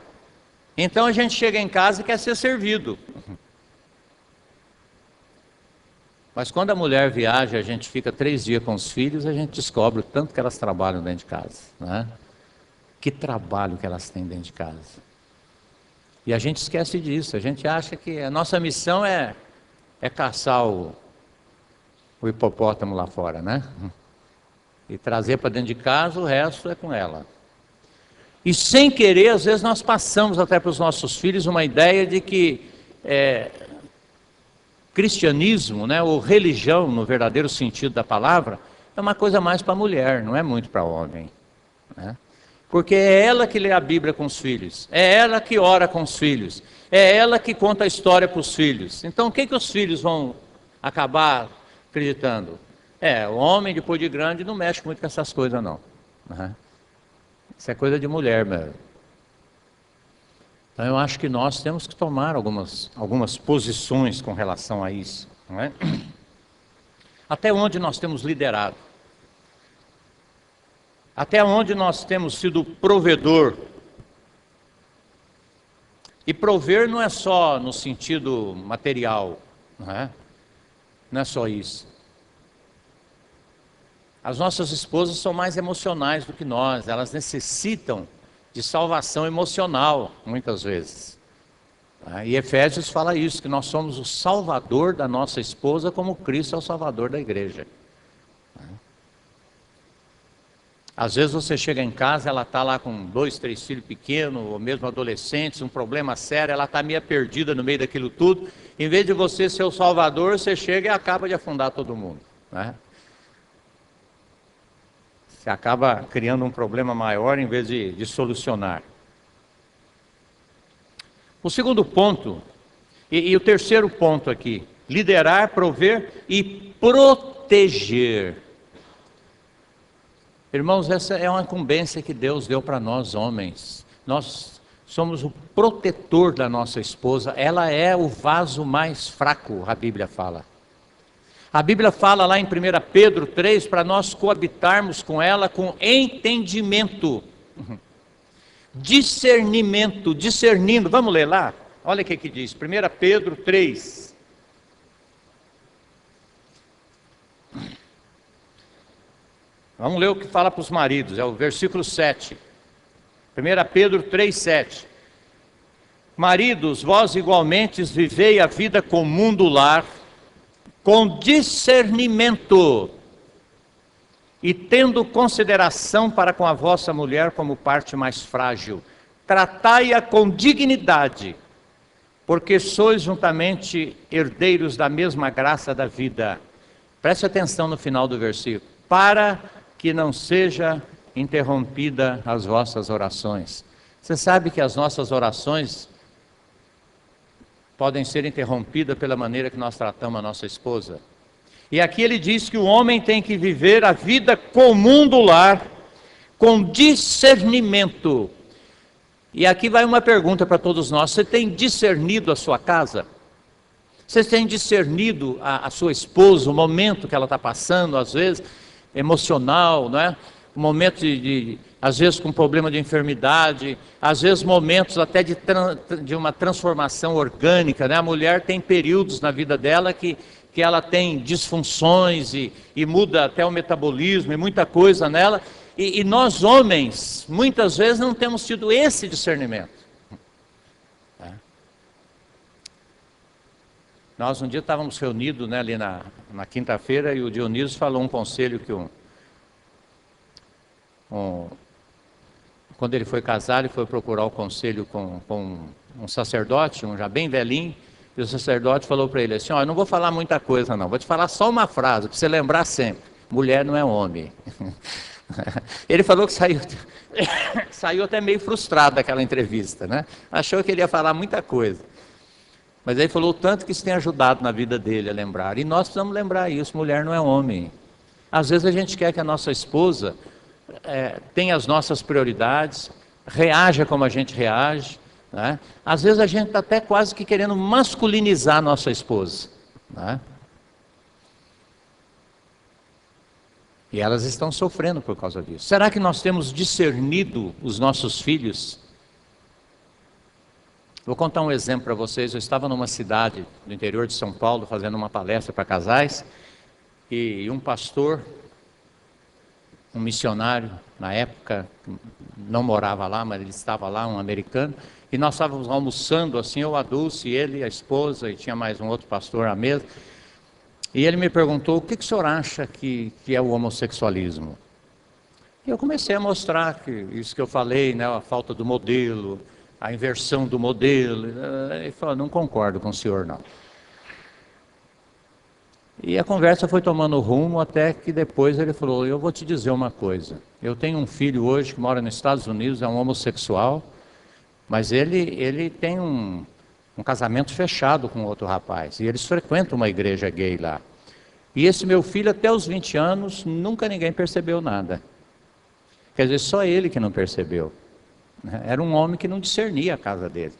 Então a gente chega em casa e quer ser servido. Mas quando a mulher viaja, a gente fica 3 dias com os filhos, a gente descobre o tanto que elas trabalham dentro de casa, né? Que trabalho que elas têm dentro de casa. E a gente esquece disso, a gente acha que a nossa missão é caçar o hipopótamo lá fora, né? E trazer para dentro de casa, o resto é com ela. E sem querer, às vezes nós passamos até para os nossos filhos uma ideia de que cristianismo, né, ou religião, no verdadeiro sentido da palavra, é uma coisa mais para mulher, não é muito para homem, né? Porque é ela que lê a Bíblia com os filhos, é ela que ora com os filhos, é ela que conta a história para os filhos. Então o que os filhos vão acabar acreditando? O homem depois de grande não mexe muito com essas coisas não, né? Isso é coisa de mulher mesmo. Então eu acho que nós temos que tomar algumas posições com relação a isso, não é? Até onde nós temos liderado? Até onde nós temos sido provedor? E prover não é só no sentido material, não é? Não é só isso. As nossas esposas são mais emocionais do que nós, elas necessitam de salvação emocional, muitas vezes. E Efésios fala isso, que nós somos o salvador da nossa esposa, como Cristo é o salvador da igreja. Às vezes você chega em casa, ela está lá com 2, 3 filhos pequenos, ou mesmo adolescentes, um problema sério, ela está meio perdida no meio daquilo tudo. Em vez de você ser o salvador, você chega e acaba de afundar todo mundo, né? Você acaba criando um problema maior em vez de solucionar. O segundo ponto, e o terceiro ponto aqui, liderar, prover e proteger. Irmãos, essa é uma incumbência que Deus deu para nós homens. Nós somos o protetor da nossa esposa, ela é o vaso mais fraco, a Bíblia fala. A Bíblia fala lá em 1 Pedro 3, para nós coabitarmos com ela com entendimento, discernimento, discernindo. Vamos ler lá? Olha o que diz, 1 Pedro 3. Vamos ler o que fala para os maridos, é o versículo 7. 1 Pedro 3, 7. Maridos, vós igualmente vivei a vida comum do lar, com discernimento, e tendo consideração para com a vossa mulher como parte mais frágil. Tratai-a com dignidade, porque sois juntamente herdeiros da mesma graça da vida. Preste atenção no final do versículo. Para que não seja interrompida as vossas orações. Você sabe que as nossas orações podem ser interrompidas pela maneira que nós tratamos a nossa esposa. E aqui ele diz que o homem tem que viver a vida comum do lar, com discernimento. E aqui vai uma pergunta para todos nós: você tem discernido a sua casa? Você tem discernido a sua esposa, o momento que ela está passando, às vezes, emocional, não é? Um momento às vezes com problema de enfermidade, às vezes momentos até de uma transformação orgânica, né? A mulher tem períodos na vida dela que ela tem disfunções e muda até o metabolismo e muita coisa nela, e nós homens, muitas vezes não temos tido esse discernimento. Nós um dia estávamos reunidos, né, ali na quinta-feira, e o Dionísio falou um conselho que quando ele foi casar, ele foi procurar o conselho com um sacerdote, um já bem velhinho, e o sacerdote falou para ele assim: eu não vou falar muita coisa não, vou te falar só uma frase, para você lembrar sempre: mulher não é homem. Ele falou que saiu até meio frustrado daquela entrevista, né? Achou que ele ia falar muita coisa. Mas ele falou tanto que isso tem ajudado na vida dele a lembrar. E nós precisamos lembrar isso: mulher não é homem. Às vezes a gente quer que a nossa esposa tenha as nossas prioridades, reaja como a gente reage, né? Às vezes a gente está até quase que querendo masculinizar a nossa esposa, né? E elas estão sofrendo por causa disso. Será que nós temos discernido os nossos filhos? Vou contar um exemplo para vocês. Eu estava numa cidade do interior de São Paulo fazendo uma palestra para casais, e um pastor, um missionário, na época não morava lá, mas ele estava lá, um americano, e nós estávamos almoçando assim, eu, a Dulce, ele, a esposa, e tinha mais um outro pastor à mesa, e ele me perguntou: o que o senhor acha que é o homossexualismo? E eu comecei a mostrar que isso que eu falei, né, a falta do modelo, a inversão do modelo. Ele falou, não concordo com o senhor, não. E a conversa foi tomando rumo até que depois ele falou, eu vou te dizer uma coisa. Eu tenho um filho hoje que mora nos Estados Unidos, é um homossexual, mas ele tem um casamento fechado com outro rapaz. E eles frequentam uma igreja gay lá. E esse meu filho, até os 20 anos, nunca ninguém percebeu nada. Quer dizer, só ele que não percebeu. Era um homem que não discernia a casa dele.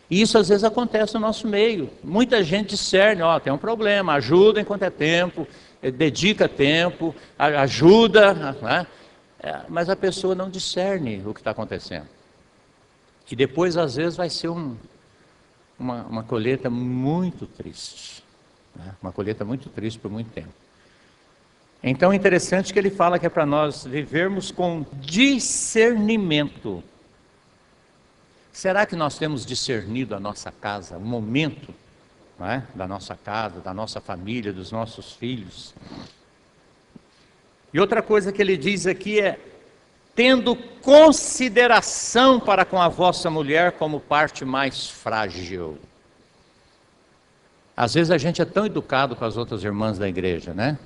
E isso às vezes acontece no nosso meio. Muita gente discerne, ó, tem um problema, ajuda enquanto é tempo, dedica tempo, ajuda, né? Mas a pessoa não discerne o que está acontecendo. E depois às vezes vai ser uma colheita muito triste. Né? Uma colheita muito triste por muito tempo. Então é interessante que ele fala que é para nós vivermos com discernimento. Será que nós temos discernido a nossa casa, o momento, não é? Da nossa casa, da nossa família, dos nossos filhos? E outra coisa que ele diz aqui é, tendo consideração para com a vossa mulher como parte mais frágil. Às vezes a gente é tão educado com as outras irmãs da igreja, né?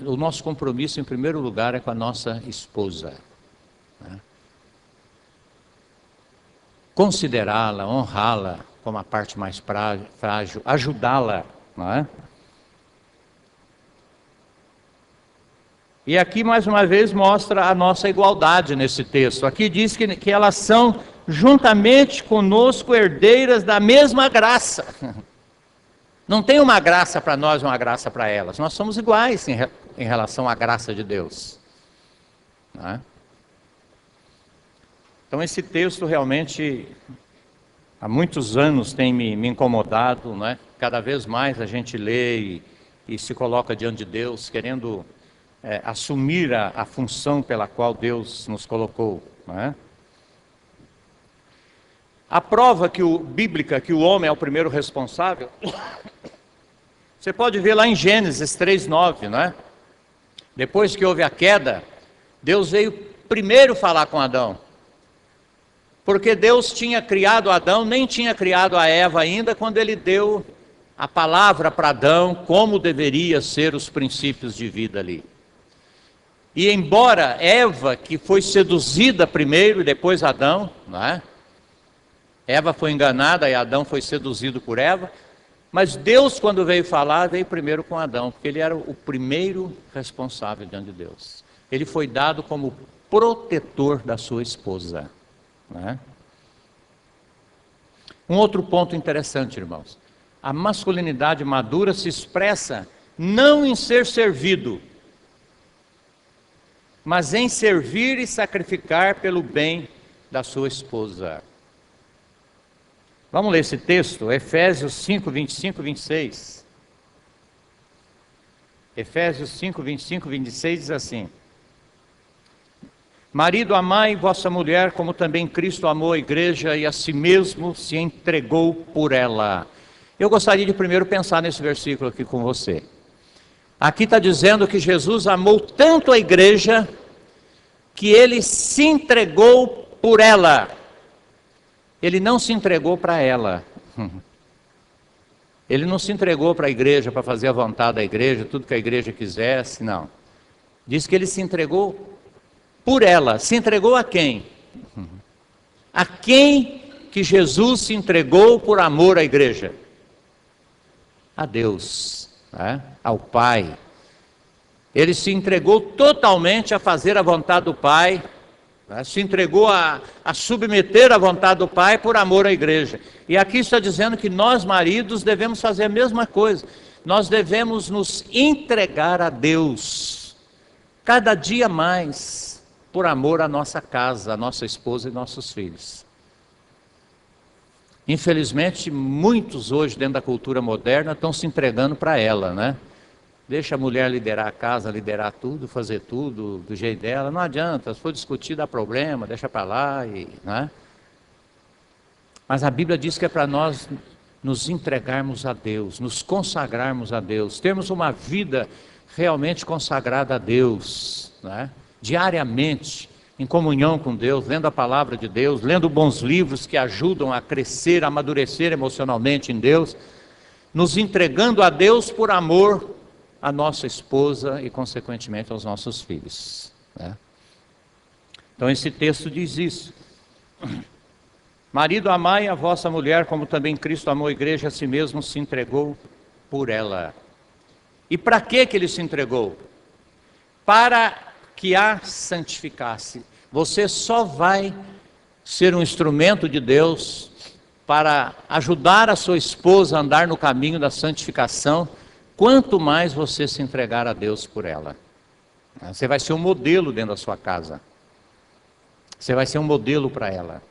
O nosso compromisso, em primeiro lugar, é com a nossa esposa. Né? Considerá-la, honrá-la como a parte mais frágil, ajudá-la. Não é? E aqui, mais uma vez, mostra a nossa igualdade nesse texto. Aqui diz que elas são, juntamente conosco, herdeiras da mesma graça. Não tem uma graça para nós e uma graça para elas. Nós somos iguais em relação à graça de Deus. Não é? Então esse texto realmente, há muitos anos tem me incomodado. Não é? Cada vez mais a gente lê e se coloca diante de Deus, querendo assumir a função pela qual Deus nos colocou. Não é? A prova bíblica que o homem é o primeiro responsável, você pode ver lá em Gênesis 3:9, não é? Depois que houve a queda, Deus veio primeiro falar com Adão. Porque Deus tinha criado Adão, nem tinha criado a Eva ainda, quando ele deu a palavra para Adão, como deveria ser os princípios de vida ali. E embora Eva, que foi seduzida primeiro e depois Adão, não é? Eva foi enganada e Adão foi seduzido por Eva, mas Deus, quando veio falar, veio primeiro com Adão, porque ele era o primeiro responsável diante de Deus. Ele foi dado como protetor da sua esposa. Né? Um outro ponto interessante, irmãos. A masculinidade madura se expressa não em ser servido, mas em servir e sacrificar pelo bem da sua esposa. Vamos ler esse texto, Efésios 5, 25 e 26. Efésios 5, 25 e 26 diz assim: marido, amai vossa mulher, como também Cristo amou a igreja e a si mesmo se entregou por ela. Eu gostaria de primeiro pensar nesse versículo aqui com você. Aqui está dizendo que Jesus amou tanto a igreja, que ele se entregou por ela. Ele não se entregou para ela. Ele não se entregou para a igreja, para fazer a vontade da igreja, tudo que a igreja quisesse, não. Diz que ele se entregou por ela. Se entregou a quem? A quem que Jesus se entregou por amor à igreja? A Deus, né? Ao Pai. Ele se entregou totalmente a fazer a vontade do Pai, né? Se entregou a submeter a vontade do Pai por amor à igreja. E aqui está dizendo que nós, maridos, devemos fazer a mesma coisa. Nós devemos nos entregar a Deus, cada dia mais, por amor à nossa casa, à nossa esposa e nossos filhos. Infelizmente, muitos hoje, dentro da cultura moderna, estão se entregando para ela, né? Deixa a mulher liderar a casa, liderar tudo, fazer tudo do jeito dela. Não adianta, se for discutir, dá problema, deixa para lá, né? Mas a Bíblia diz que é para nós nos entregarmos a Deus, nos consagrarmos a Deus, termos uma vida realmente consagrada a Deus, né? Diariamente, em comunhão com Deus, lendo a palavra de Deus, lendo bons livros que ajudam a crescer, a amadurecer emocionalmente em Deus, nos entregando a Deus por amor à nossa esposa e, consequentemente, aos nossos filhos, né? Então esse texto diz isso. Marido, amai a vossa mulher, como também Cristo amou a igreja, a si mesmo se entregou por ela. E para que ele se entregou? Para que a santificasse. Você só vai ser um instrumento de Deus para ajudar a sua esposa a andar no caminho da santificação, quanto mais você se entregar a Deus por ela. Você vai ser um modelo dentro da sua casa. Você vai ser um modelo para ela.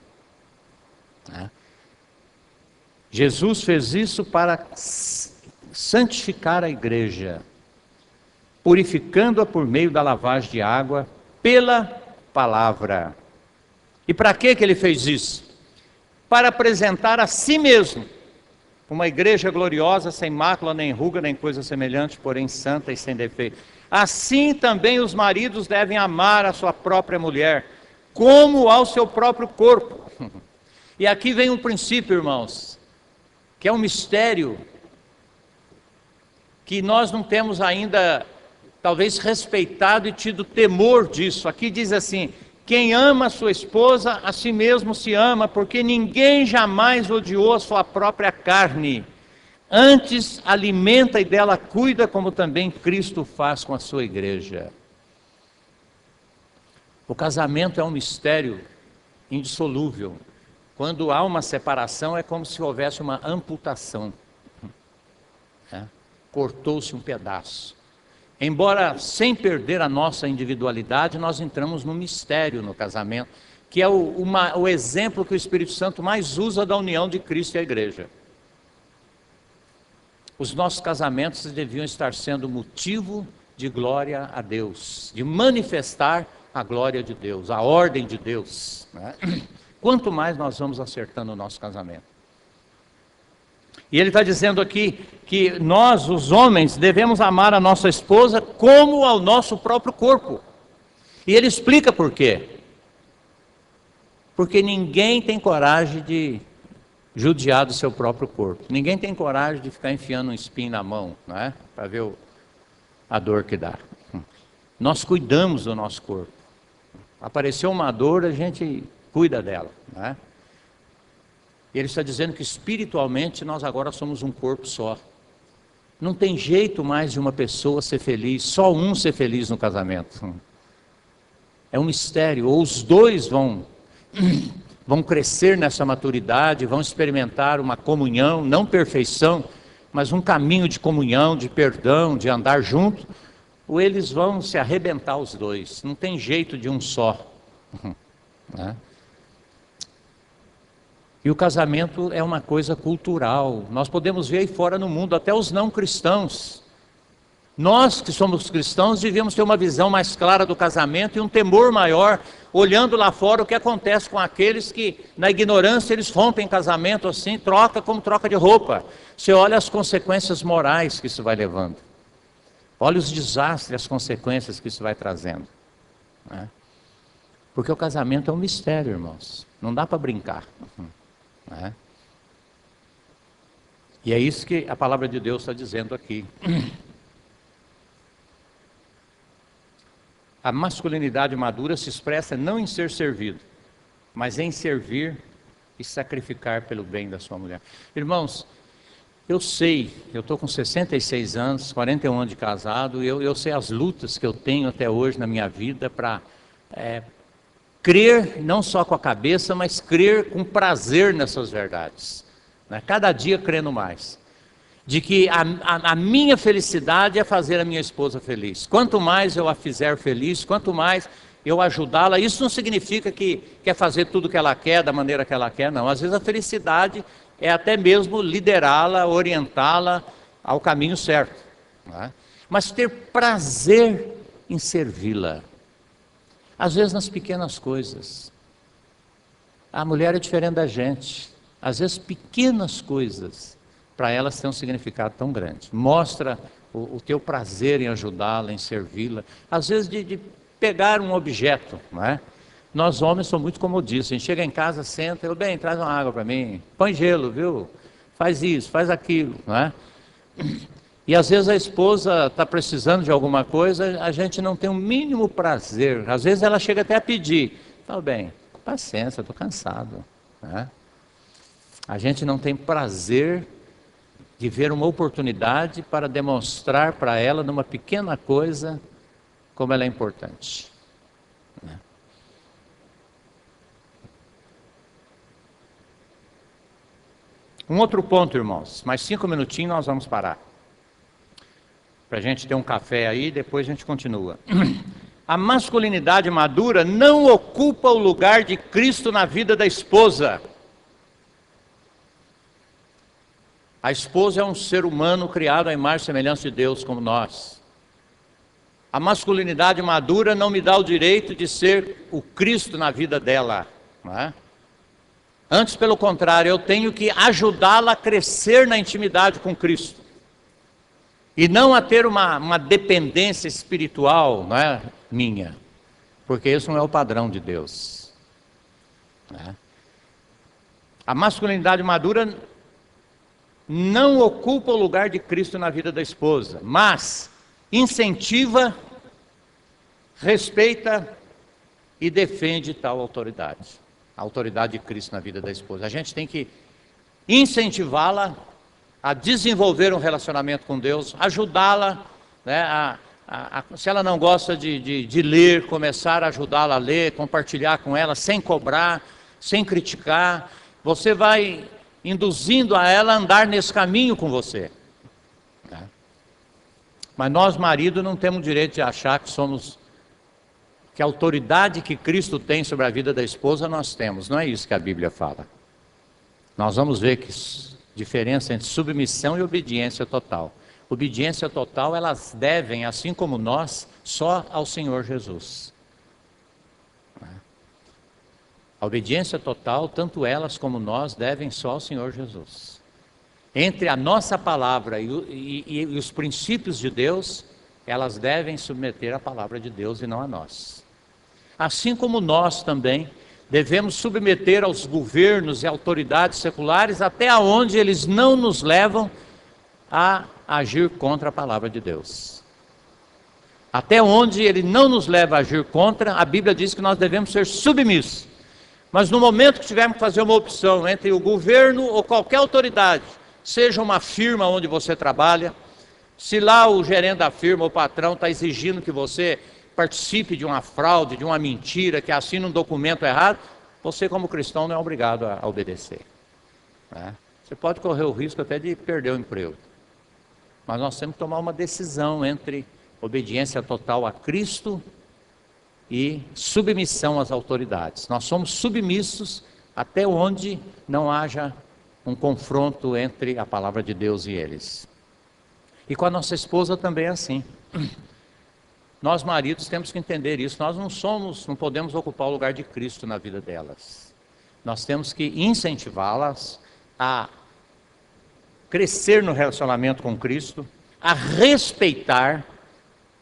Jesus fez isso para santificar a igreja, purificando-a por meio da lavagem de água pela palavra. E para que ele fez isso? Para apresentar a si mesmo uma igreja gloriosa, sem mácula, nem ruga, nem coisa semelhante, porém santa e sem defeito. Assim também os maridos devem amar a sua própria mulher, como ao seu próprio corpo. E aqui vem um princípio, irmãos, que é um mistério, que nós não temos ainda, talvez, respeitado e tido temor disso. Aqui diz assim: quem ama a sua esposa, a si mesmo se ama, porque ninguém jamais odiou a sua própria carne, antes alimenta e dela cuida, como também Cristo faz com a sua igreja. O casamento é um mistério indissolúvel. Quando há uma separação, é como se houvesse uma amputação. Cortou-se um pedaço. Embora sem perder a nossa individualidade, nós entramos num mistério no casamento, que é o exemplo que o Espírito Santo mais usa da união de Cristo e a igreja. Os nossos casamentos deviam estar sendo motivo de glória a Deus, de manifestar a glória de Deus, a ordem de Deus, né? Quanto mais nós vamos acertando o nosso casamento. E ele está dizendo aqui que nós, os homens, devemos amar a nossa esposa como ao nosso próprio corpo. E ele explica por quê. Porque ninguém tem coragem de judiar do seu próprio corpo. Ninguém tem coragem de ficar enfiando um espinho na mão, não é? Para ver a dor que dá. Nós cuidamos do nosso corpo. Apareceu uma dor, a gente cuida dela, não é? E ele está dizendo que espiritualmente nós agora somos um corpo só. Não tem jeito mais de uma pessoa ser feliz, só um ser feliz no casamento. É um mistério. Ou os dois vão crescer nessa maturidade, vão experimentar uma comunhão, não perfeição, mas um caminho de comunhão, de perdão, de andar junto, ou eles vão se arrebentar os dois. Não tem jeito de um só, né? E o casamento é uma coisa cultural. Nós podemos ver aí fora no mundo, até os não cristãos. Nós que somos cristãos devíamos ter uma visão mais clara do casamento e um temor maior, olhando lá fora o que acontece com aqueles que, na ignorância, eles rompem casamento assim, troca como troca de roupa. Você olha as consequências morais que isso vai levando. Olha os desastres, as consequências que isso vai trazendo, né? Porque o casamento é um mistério, irmãos. Não dá para brincar. Né? E é isso que a palavra de Deus está dizendo aqui. A masculinidade madura se expressa não em ser servido, mas em servir e sacrificar pelo bem da sua mulher. Irmãos, eu sei, eu estou com 66 anos, 41 anos de casado, eu sei as lutas que eu tenho até hoje na minha vida para crer, não só com a cabeça, mas crer com prazer nessas verdades, né? Cada dia crendo mais, de que a minha felicidade é fazer a minha esposa feliz. Quanto mais eu a fizer feliz, quanto mais eu ajudá-la, isso não significa que quer fazer tudo que ela quer, da maneira que ela quer, não. Às vezes a felicidade é até mesmo liderá-la, orientá-la ao caminho certo, né? Mas ter prazer em servi-la. Às vezes nas pequenas coisas. A mulher é diferente da gente. Às vezes pequenas coisas para elas tem um significado tão grande. Mostra o teu prazer em ajudá-la, em servi-la. Às vezes de pegar um objeto, não é? Nós homens somos muito comodistas. A gente chega em casa, senta, eu, bem, traz uma água para mim, põe gelo, viu? Faz isso, faz aquilo, não é? E às vezes a esposa está precisando de alguma coisa, a gente não tem o mínimo prazer. Às vezes ela chega até a pedir. Fala, bem, paciência, estou cansado, né? A gente não tem prazer de ver uma oportunidade para demonstrar para ela, numa pequena coisa, como ela é importante. Um outro ponto, irmãos, mais 5 minutinhos nós vamos parar. Para a gente ter um café aí, depois a gente continua. A masculinidade madura não ocupa o lugar de Cristo na vida da esposa. A esposa é um ser humano criado à imagem e semelhança de Deus, como nós. A masculinidade madura não me dá o direito de ser o Cristo na vida dela, não é? Antes, pelo contrário, eu tenho que ajudá-la a crescer na intimidade com Cristo. E não a ter uma dependência espiritual, não é, minha. Porque isso não é o padrão de Deus. Né? A masculinidade madura não ocupa o lugar de Cristo na vida da esposa, mas incentiva, respeita e defende tal autoridade. A autoridade de Cristo na vida da esposa. A gente tem que incentivá-la a desenvolver um relacionamento com Deus, ajudá-la, né, se ela não gosta de ler, começar a ajudá-la a ler, compartilhar com ela, sem cobrar, sem criticar. Você vai induzindo a ela a andar nesse caminho com você. Né? Mas nós, marido, não temos o direito de achar que a autoridade que Cristo tem sobre a vida da esposa nós temos. Não é isso que a Bíblia fala. Nós vamos ver que diferença entre submissão e obediência total. Obediência total, elas devem, assim como nós, só ao Senhor Jesus. A obediência total, tanto elas como nós, devem só ao Senhor Jesus. Entre a nossa palavra e os princípios de Deus, elas devem submeter a palavra de Deus e não a nós. Assim como nós também devemos submeter aos governos e autoridades seculares até onde eles não nos levam a agir contra a palavra de Deus. Até onde ele não nos leva a agir contra, a Bíblia diz que nós devemos ser submissos. Mas no momento que tivermos que fazer uma opção entre o governo ou qualquer autoridade, seja uma firma onde você trabalha, se lá o gerente da firma, o patrão, está exigindo que você participe de uma fraude, de uma mentira, que assine um documento errado, você como cristão não é obrigado a obedecer. Né? Você pode correr o risco até de perder o emprego. Mas nós temos que tomar uma decisão entre obediência total a Cristo e submissão às autoridades. Nós somos submissos até onde não haja um confronto entre a palavra de Deus e eles. E com a nossa esposa também é assim. Nós maridos temos que entender isso. Nós não podemos ocupar o lugar de Cristo na vida delas. Nós temos que incentivá-las a crescer no relacionamento com Cristo, a respeitar.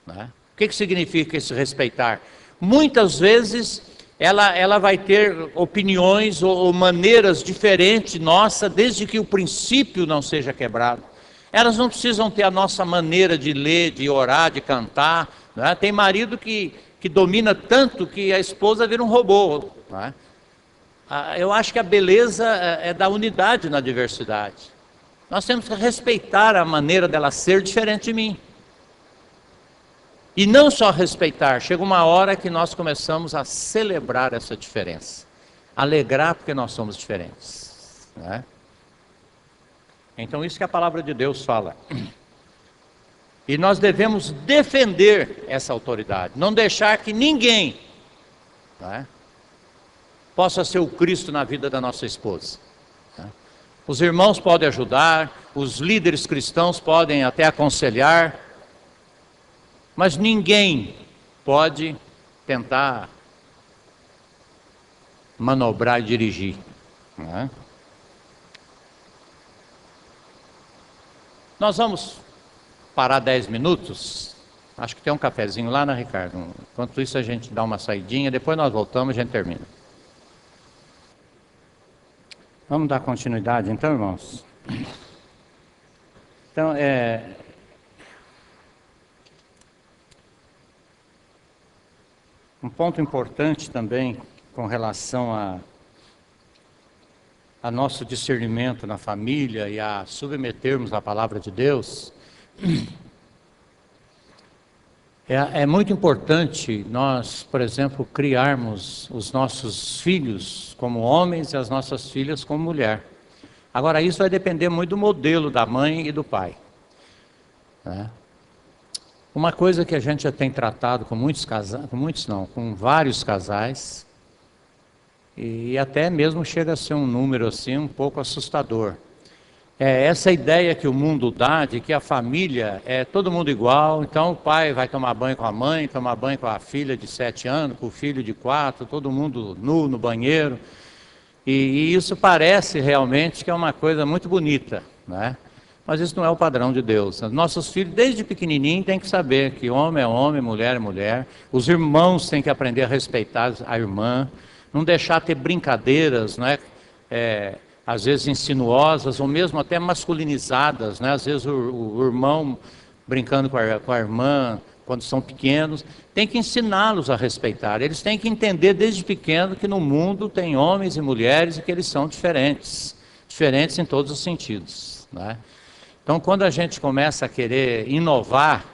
Né? O que significa esse respeitar? Muitas vezes ela vai ter opiniões ou maneiras diferentes nossa, desde que o princípio não seja quebrado. Elas não precisam ter a nossa maneira de ler, de orar, de cantar. Né? Tem marido que domina tanto que a esposa vira um robô. Né? Eu acho que a beleza é da unidade na diversidade. Nós temos que respeitar a maneira dela ser diferente de mim. E não só respeitar, chega uma hora que nós começamos a celebrar essa diferença. Alegrar porque nós somos diferentes. Né? Então isso que a palavra de Deus fala. E nós devemos defender essa autoridade. Não deixar que ninguém, né, possa ser o Cristo na vida da nossa esposa. Né? Os irmãos podem ajudar, os líderes cristãos podem até aconselhar, mas ninguém pode tentar manobrar e dirigir. Né? Nós vamos parar 10 minutos. Acho que tem um cafezinho lá, né, Ricardo? Enquanto isso a gente dá uma saidinha, depois nós voltamos e a gente termina. Vamos dar continuidade então, irmãos? Então, um ponto importante também com relação a nosso discernimento na família e a submetermos a palavra de Deus, é muito importante nós, por exemplo, criarmos os nossos filhos como homens e as nossas filhas como mulher. Agora, isso vai depender muito do modelo da mãe e do pai, né? Uma coisa que a gente já tem tratado com muitos casais, com vários casais, e até mesmo chega a ser um número assim um pouco assustador. É essa ideia que o mundo dá de que a família é todo mundo igual, então o pai vai tomar banho com a mãe, tomar banho com a filha de 7 anos, com o filho de 4, todo mundo nu no banheiro, e isso parece realmente que é uma coisa muito bonita, né? Mas isso não é o padrão de Deus. Nossos filhos, desde pequenininho, têm que saber que homem é homem, mulher é mulher. Os irmãos têm que aprender a respeitar a irmã, não deixar ter brincadeiras, né? Às vezes insinuosas ou mesmo até masculinizadas, né? Às vezes o irmão brincando com a irmã quando são pequenos, tem que ensiná-los a respeitar. Eles têm que entender desde pequeno que no mundo tem homens e mulheres e que eles são diferentes em todos os sentidos, né? Então, quando a gente começa a querer inovar,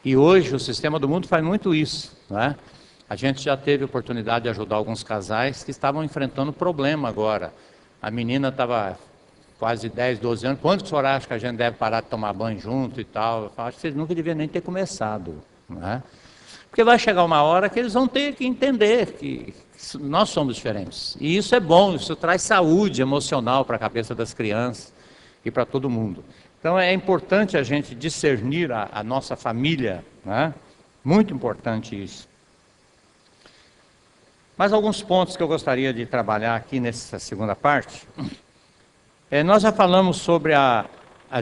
e hoje o sistema do mundo faz muito isso, né? A gente já teve oportunidade de ajudar alguns casais que estavam enfrentando problema agora. A menina estava quase 10, 12 anos. Quando que o senhor acha que a gente deve parar de tomar banho junto e tal? Eu falo, acho que vocês nunca deviam nem ter começado, né? Porque vai chegar uma hora que eles vão ter que entender que nós somos diferentes. E isso é bom, isso traz saúde emocional para a cabeça das crianças e para todo mundo. Então é importante a gente discernir a nossa família, né? Muito importante isso. Mais alguns pontos que eu gostaria de trabalhar aqui nessa segunda parte. Nós já falamos sobre a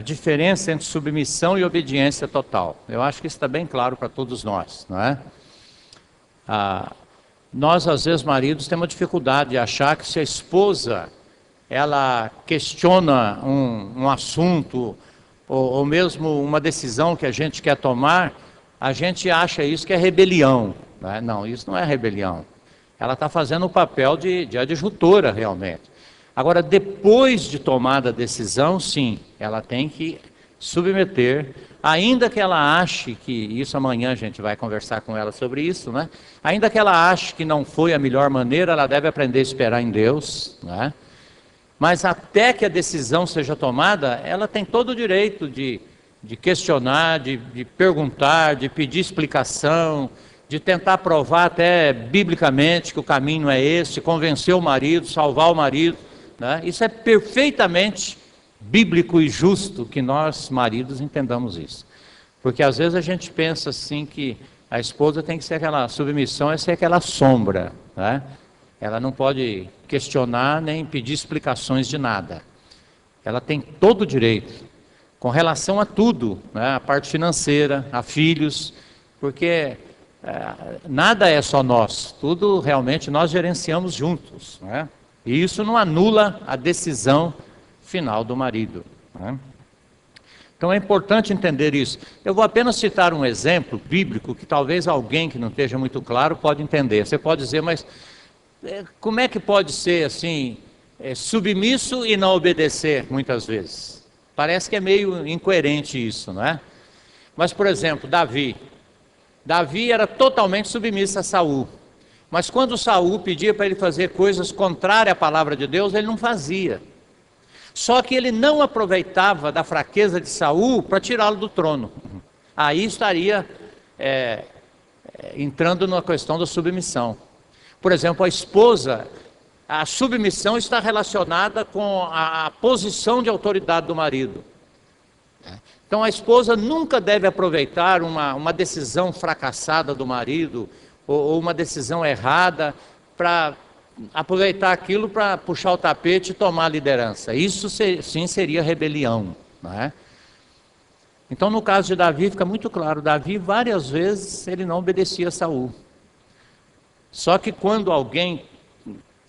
diferença entre submissão e obediência total. Eu acho que isso está bem claro para todos nós, não é? Nós, às vezes, maridos, temos dificuldade de achar que se a esposa ela questiona um assunto ou mesmo uma decisão que a gente quer tomar, a gente acha isso que é rebelião, né? Não, isso não é rebelião. Ela está fazendo o papel de adjutora realmente. Agora, depois de tomada a decisão, sim, ela tem que submeter, ainda que ela ache que, isso amanhã a gente vai conversar com ela sobre isso, né? Ainda que ela ache que não foi a melhor maneira, ela deve aprender a esperar em Deus, né? Mas até que a decisão seja tomada, ela tem todo o direito de questionar, de perguntar, de pedir explicação, de tentar provar até biblicamente que o caminho é esse, convencer o marido, salvar o marido, né? Isso é perfeitamente bíblico e justo que nós, maridos, entendamos isso. Porque às vezes a gente pensa assim que a esposa tem que ser aquela submissão, é ser aquela sombra, né? Ela não pode questionar nem pedir explicações de nada. Ela tem todo o direito, com relação a tudo, né? A parte financeira, a filhos, porque nada é só nós, tudo realmente nós gerenciamos juntos, né? E isso não anula a decisão final do marido, né? Então é importante entender isso. Eu vou apenas citar um exemplo bíblico que talvez alguém que não esteja muito claro pode entender. Você pode dizer, mas como é que pode ser assim, submisso e não obedecer muitas vezes? Parece que é meio incoerente isso, não é? Mas, por exemplo, Davi era totalmente submisso a Saul. Mas quando Saul pedia para ele fazer coisas contrárias à palavra de Deus, ele não fazia. Só que ele não aproveitava da fraqueza de Saul para tirá-lo do trono. Aí estaria entrando na questão da submissão. Por exemplo, a submissão está relacionada com a posição de autoridade do marido. Então a esposa nunca deve aproveitar uma decisão fracassada do marido, ou uma decisão errada, para aproveitar aquilo para puxar o tapete e tomar a liderança. Isso sim seria rebelião, não é? Então, no caso de Davi, fica muito claro, Davi várias vezes ele não obedecia a Saul. Só que quando alguém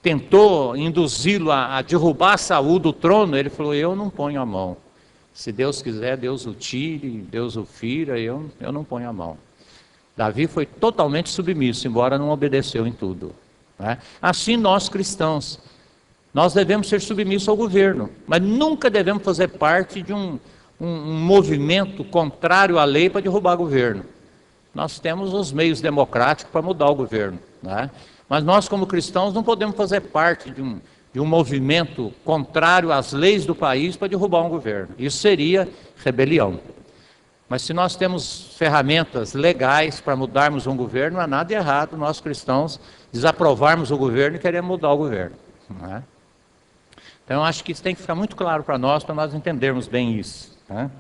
tentou induzi-lo a derrubar Saul do trono, ele falou, eu não ponho a mão. Se Deus quiser, Deus o tire, Deus o fira, eu não ponho a mão. Davi foi totalmente submisso, embora não obedeceu em tudo, né? Assim nós cristãos, nós devemos ser submissos ao governo, mas nunca devemos fazer parte de um movimento contrário à lei para derrubar o governo. Nós temos os meios democráticos para mudar o governo, né? Mas nós, como cristãos, não podemos fazer parte de um movimento contrário às leis do país para derrubar um governo. Isso seria rebelião. Mas se nós temos ferramentas legais para mudarmos um governo, não há nada errado nós cristãos desaprovarmos o governo e queremos mudar o governo, não é? Então eu acho que isso tem que ficar muito claro para nós entendermos bem isso, né?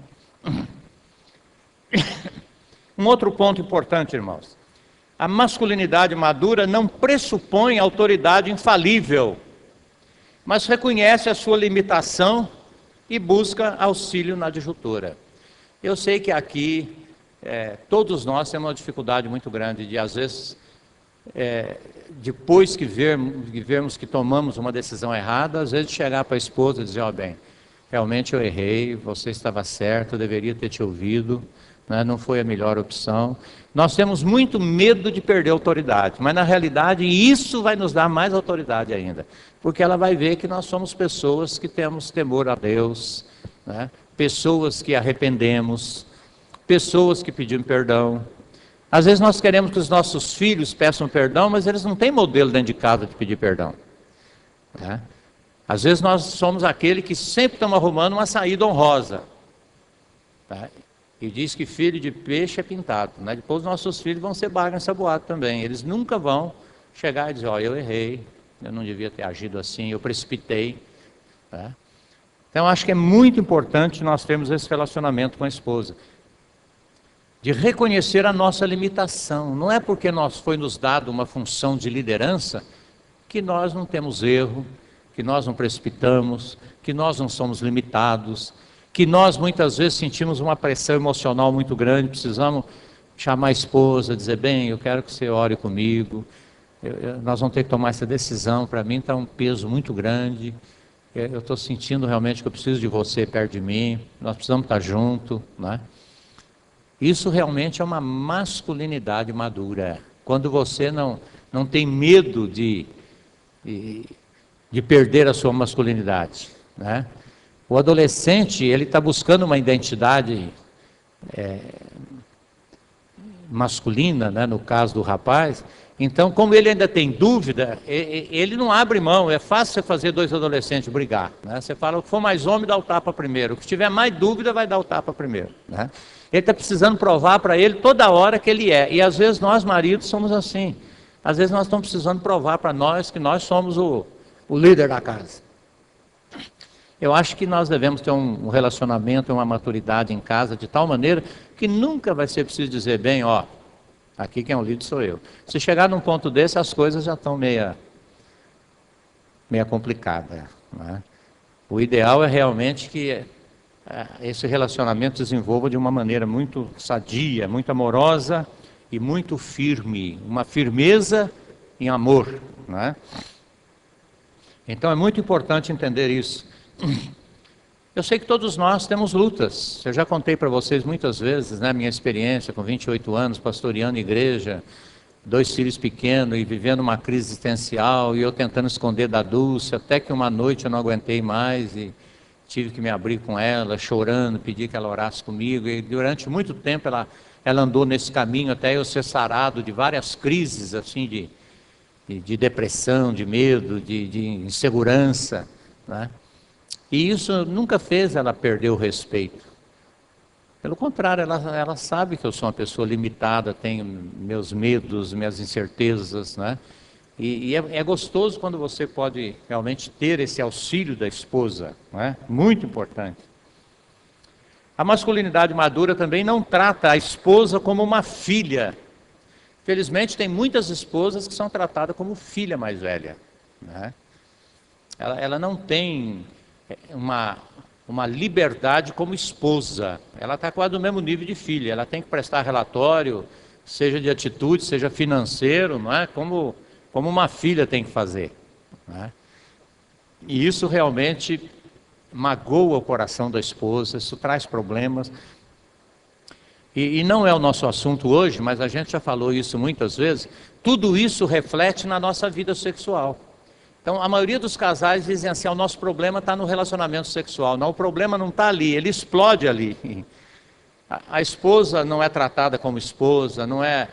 Um outro ponto importante, irmãos. A masculinidade madura não pressupõe autoridade infalível, mas reconhece a sua limitação e busca auxílio na disjuntura. Eu sei que aqui todos nós temos uma dificuldade muito grande de, às vezes, depois que vermos que tomamos uma decisão errada, às vezes chegar para a esposa e dizer, ó, bem, realmente eu errei, você estava certo, eu deveria ter te ouvido, né? Não foi a melhor opção. Nós temos muito medo de perder a autoridade, mas na realidade isso vai nos dar mais autoridade ainda, porque ela vai ver que nós somos pessoas que temos temor a Deus, né? Pessoas que arrependemos, pessoas que pedimos perdão. Às vezes nós queremos que os nossos filhos peçam perdão, mas eles não têm modelo dentro de casa de pedir perdão, né? Às vezes nós somos aquele que sempre estamos arrumando uma saída honrosa, tá? E diz que filho de peixe é pintado, né? Depois os nossos filhos vão ser baga ensaboado também. Eles nunca vão chegar e dizer, ó, eu errei, eu não devia ter agido assim, eu precipitei, tá? Então acho que é muito importante nós termos esse relacionamento com a esposa, de reconhecer a nossa limitação. Não é porque foi nos dado uma função de liderança que nós não temos erro, que nós não precipitamos, que nós não somos limitados, que nós muitas vezes sentimos uma pressão emocional muito grande, precisamos chamar a esposa, dizer, bem, eu quero que você ore comigo, nós vamos ter que tomar essa decisão, para mim está um peso muito grande, eu estou sentindo realmente que eu preciso de você perto de mim, nós precisamos estar juntos, né? Isso realmente é uma masculinidade madura, quando você não tem medo de perder a sua masculinidade, né? O adolescente, ele está buscando uma identidade masculina, né, no caso do rapaz. Então, como ele ainda tem dúvida, ele não abre mão. É fácil você fazer dois adolescentes brigar, né? Você fala, o que for mais homem, dá o tapa primeiro. O que tiver mais dúvida, vai dar o tapa primeiro, né? Ele está precisando provar para ele toda hora que ele é. E às vezes nós, maridos, somos assim. Às vezes nós estamos precisando provar para nós que nós somos o líder da casa. Eu acho que nós devemos ter um relacionamento, uma maturidade em casa, de tal maneira que nunca vai ser preciso dizer, bem, ó, aqui quem é o líder sou eu. Se chegar num ponto desse, as coisas já estão meia complicadas, né? O ideal é realmente que esse relacionamento desenvolva de uma maneira muito sadia, muito amorosa e muito firme, uma firmeza em amor, né? Então é muito importante entender isso. Eu sei que todos nós temos lutas. Eu já contei para vocês muitas vezes, né, minha experiência com 28 anos, pastoreando igreja, 2 filhos pequenos e vivendo uma crise existencial, e eu tentando esconder da Dulce, até que uma noite eu não aguentei mais e tive que me abrir com ela, chorando, pedir que ela orasse comigo, e durante muito tempo ela andou nesse caminho até eu ser sarado de várias crises assim de depressão, de medo, de insegurança, né? E isso nunca fez ela perder o respeito. Pelo contrário, ela sabe que eu sou uma pessoa limitada, tenho meus medos, minhas incertezas, né? E é gostoso quando você pode realmente ter esse auxílio da esposa, né? Muito importante. A masculinidade madura também não trata a esposa como uma filha. Felizmente tem muitas esposas que são tratadas como filha mais velha, né? Ela não tem uma liberdade como esposa. Ela está quase no mesmo nível de filha. Ela tem que prestar relatório, seja de atitude, seja financeiro, não é? Como uma filha tem que fazer, não é? E isso realmente magoa o coração da esposa, isso traz problemas. E não é o nosso assunto hoje, mas a gente já falou isso muitas vezes. Tudo isso reflete na nossa vida sexual. Então, a maioria dos casais dizem assim: o nosso problema está no relacionamento sexual. Não, o problema não está ali, ele explode ali. A esposa não é tratada como esposa, não é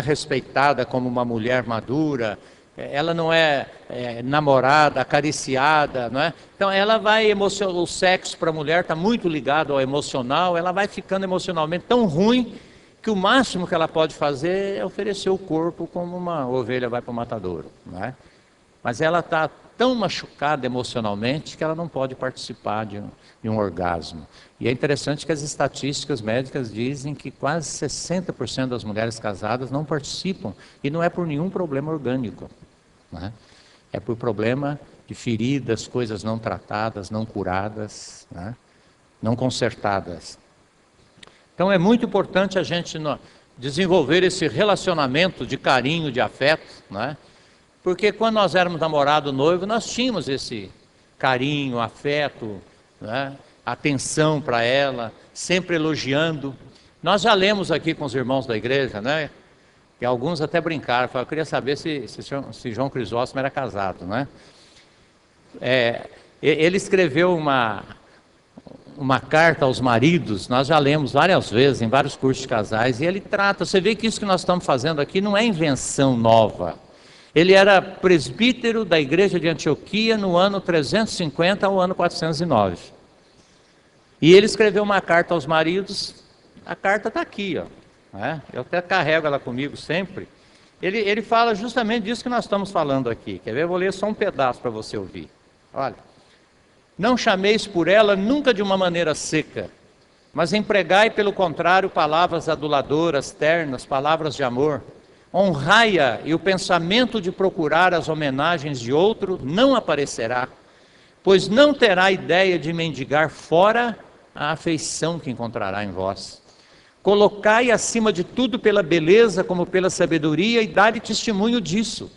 respeitada como uma mulher madura, ela não é namorada, acariciada, não é? Então ela vai o sexo para a mulher está muito ligado ao emocional, ela vai ficando emocionalmente tão ruim que o máximo que ela pode fazer é oferecer o corpo como uma ovelha vai para o matadouro, não é? Mas ela está tão machucada emocionalmente que ela não pode participar de um orgasmo. E é interessante que as estatísticas médicas dizem que quase 60% das mulheres casadas não participam, e não é por nenhum problema orgânico, né? É por problema de feridas, coisas não tratadas, não curadas, né? Não consertadas. Então é muito importante a gente desenvolver esse relacionamento de carinho, de afeto, né? Porque quando nós éramos namorado, noivo, nós tínhamos esse carinho, afeto, né? Atenção para ela, sempre elogiando. Nós já lemos aqui com os irmãos da igreja, né? E alguns até brincaram, falaram: eu queria saber se João Crisóstomo era casado, né? Ele escreveu uma carta aos maridos, nós já lemos várias vezes, em vários cursos de casais, e ele trata, você vê que isso que nós estamos fazendo aqui não é invenção nova. Ele era presbítero da igreja de Antioquia no ano 350 ao ano 409. E ele escreveu uma carta aos maridos, a carta está aqui, ó. Eu até carrego ela comigo sempre. Ele fala justamente disso que nós estamos falando aqui. Quer ver? Eu vou ler só um pedaço para você ouvir. Olha: não chameis por ela nunca de uma maneira seca, mas empregai pelo contrário palavras aduladoras, ternas, palavras de amor. Honrai-a, e o pensamento de procurar as homenagens de outro não aparecerá, pois não terá ideia de mendigar fora a afeição que encontrará em vós. Colocai acima de tudo pela beleza como pela sabedoria, e dai testemunho disso.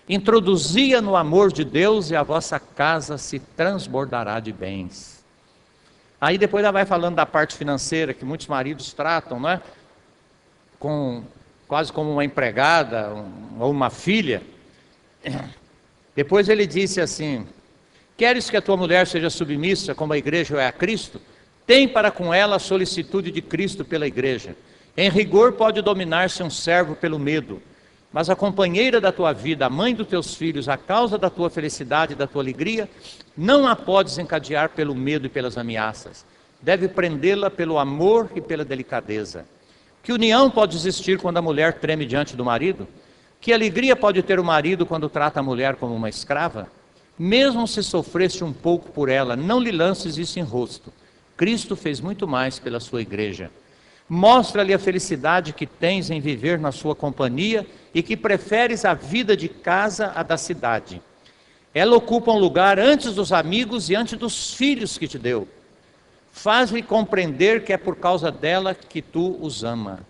Introduzi-a no amor de Deus, e a vossa casa se transbordará de bens. Aí depois ela vai falando da parte financeira, que muitos maridos tratam, né? Quase como uma empregada ou uma filha. Depois ele disse assim: queres que a tua mulher seja submissa como a igreja é a Cristo? Tem para com ela a solicitude de Cristo pela igreja. Em rigor pode dominar-se um servo pelo medo, mas a companheira da tua vida, a mãe dos teus filhos, a causa da tua felicidade e da tua alegria, não a podes encadear pelo medo e pelas ameaças. Deve prendê-la pelo amor e pela delicadeza. Que união pode existir quando a mulher treme diante do marido? Que alegria pode ter o marido quando trata a mulher como uma escrava? Mesmo se sofreste um pouco por ela, não lhe lances isso em rosto. Cristo fez muito mais pela sua igreja. Mostra-lhe a felicidade que tens em viver na sua companhia e que preferes a vida de casa à da cidade. Ela ocupa um lugar antes dos amigos e antes dos filhos que te deu. Faz-lhe compreender que é por causa dela que tu os ama.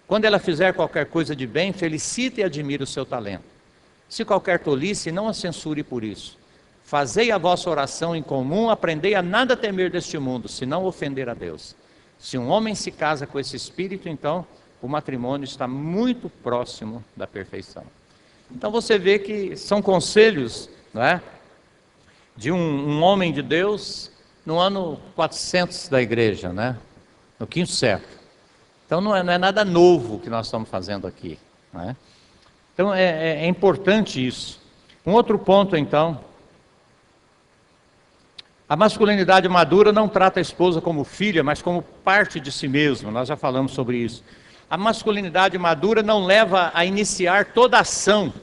Quando ela fizer qualquer coisa de bem, felicita e admira o seu talento. Se qualquer tolice, não a censure por isso. Fazei a vossa oração em comum, aprendei a nada temer deste mundo, senão ofender a Deus. Se um homem se casa com esse espírito, então o matrimônio está muito próximo da perfeição. Então você vê que são conselhos, não é? De um homem de Deus no ano 400 da igreja, né? No 5º século. Então não é nada novo que nós estamos fazendo aqui, não é? Então é importante isso. Um outro ponto então: a masculinidade madura não trata a esposa como filha, mas como parte de si mesma. Nós já falamos sobre isso. A masculinidade madura não leva a iniciar toda ação,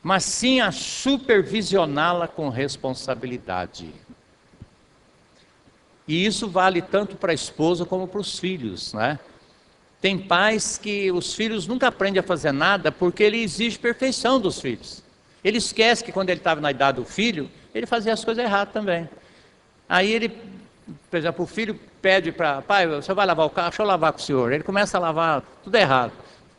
mas sim a supervisioná-la com responsabilidade. E isso vale tanto para a esposa como para os filhos, né? Tem pais que os filhos nunca aprendem a fazer nada porque ele exige perfeição dos filhos. Ele esquece que quando ele estava na idade do filho, ele fazia as coisas erradas também. Aí ele por exemplo, o filho pede para pai, você vai lavar o carro? Deixa eu lavar com o senhor. Ele começa a lavar tudo errado,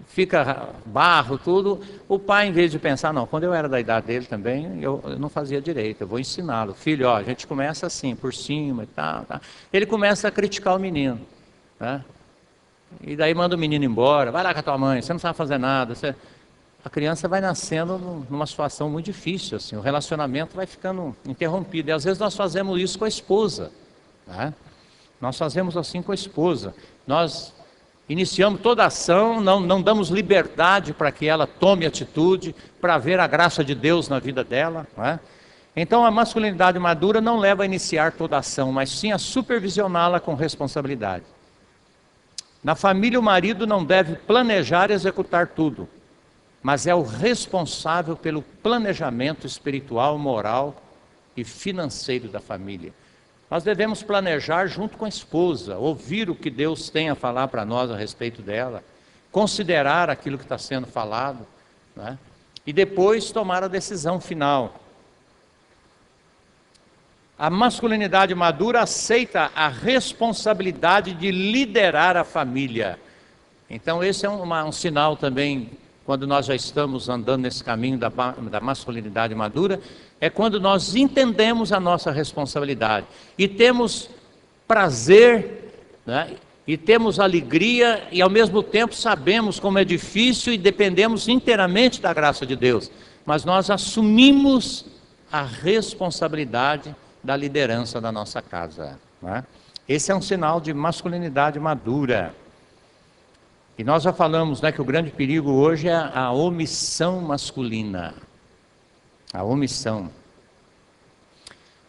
fica barro, tudo. O pai, em vez de pensar, não, quando eu era da idade dele também, eu não fazia direito, eu vou ensiná-lo. Filho, ó, a gente começa assim, por cima e tal, tal. Ele começa a criticar o menino, né? E daí manda o menino embora, vai lá com a tua mãe, você não sabe fazer nada. A criança vai nascendo numa situação muito difícil, assim, o relacionamento vai ficando interrompido. E às vezes nós fazemos isso com a esposa, né? Nós fazemos assim com a esposa. Nós iniciamos toda a ação, não damos liberdade para que ela tome atitude, para ver a graça de Deus na vida dela, né? Então a masculinidade madura não leva a iniciar toda a ação, mas sim a supervisioná-la com responsabilidade. Na família, o marido não deve planejar e executar tudo, mas é o responsável pelo planejamento espiritual, moral e financeiro da família. Nós devemos planejar junto com a esposa, ouvir o que Deus tem a falar para nós a respeito dela, considerar aquilo que está sendo falado, né? E depois tomar a decisão final. A masculinidade madura aceita a responsabilidade de liderar a família. Então esse é um sinal também, quando nós já estamos andando nesse caminho da masculinidade madura, é quando nós entendemos a nossa responsabilidade e temos prazer, né? E temos alegria e ao mesmo tempo sabemos como é difícil e dependemos inteiramente da graça de Deus, mas nós assumimos a responsabilidade da liderança da nossa casa, né? Esse é um sinal de masculinidade madura. E nós já falamos, né, que o grande perigo hoje é a omissão masculina. A omissão.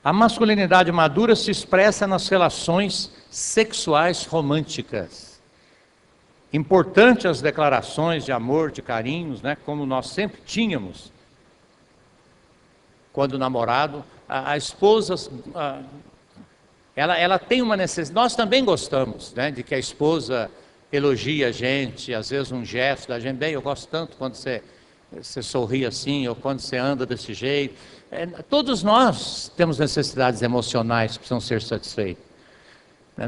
A masculinidade madura se expressa nas relações sexuais românticas. Importante as declarações de amor, de carinhos, né, como nós sempre tínhamos. Quando namorado, a esposa, ela tem uma necessidade. Nós também gostamos, né, de que a esposa elogie a gente, às vezes um gesto da gente, bem, eu gosto tanto quando você sorri assim, ou quando você anda desse jeito. Todos nós temos necessidades emocionais que precisam ser satisfeitas.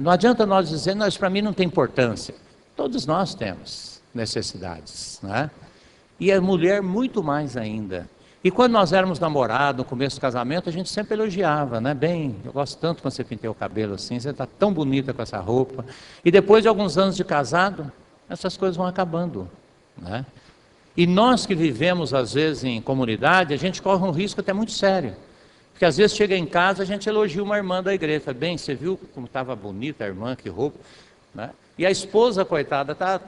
Não adianta nós dizer, não, isso para mim não tem importância. Todos nós temos necessidades, né? E a mulher muito mais ainda. E quando nós éramos namorados, no começo do casamento, a gente sempre elogiava, né? Bem, eu gosto tanto quando você penteia o cabelo assim, você está tão bonita com essa roupa. E depois de alguns anos de casado, essas coisas vão acabando, né? E nós que vivemos às vezes em comunidade, a gente corre um risco até muito sério. Porque às vezes chega em casa, a gente elogia uma irmã da igreja, fala, bem, você viu como estava bonita a irmã, que roupa, né? E a esposa, coitada, está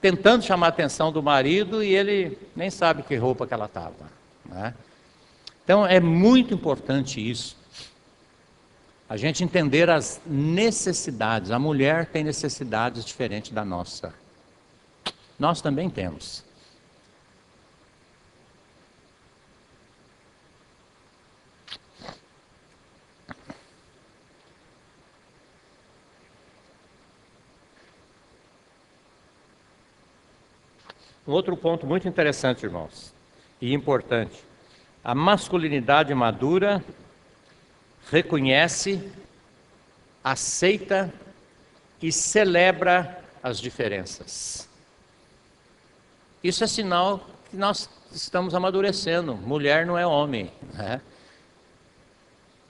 tentando chamar a atenção do marido e ele nem sabe que roupa que ela estava, né? Então é muito importante isso, a gente entender as necessidades. A mulher tem necessidades diferentes da nossa, nós também temos. Um outro ponto muito interessante, irmãos, e importante: a masculinidade madura reconhece, aceita e celebra as diferenças. Isso é sinal que nós estamos amadurecendo. Mulher não é homem, né?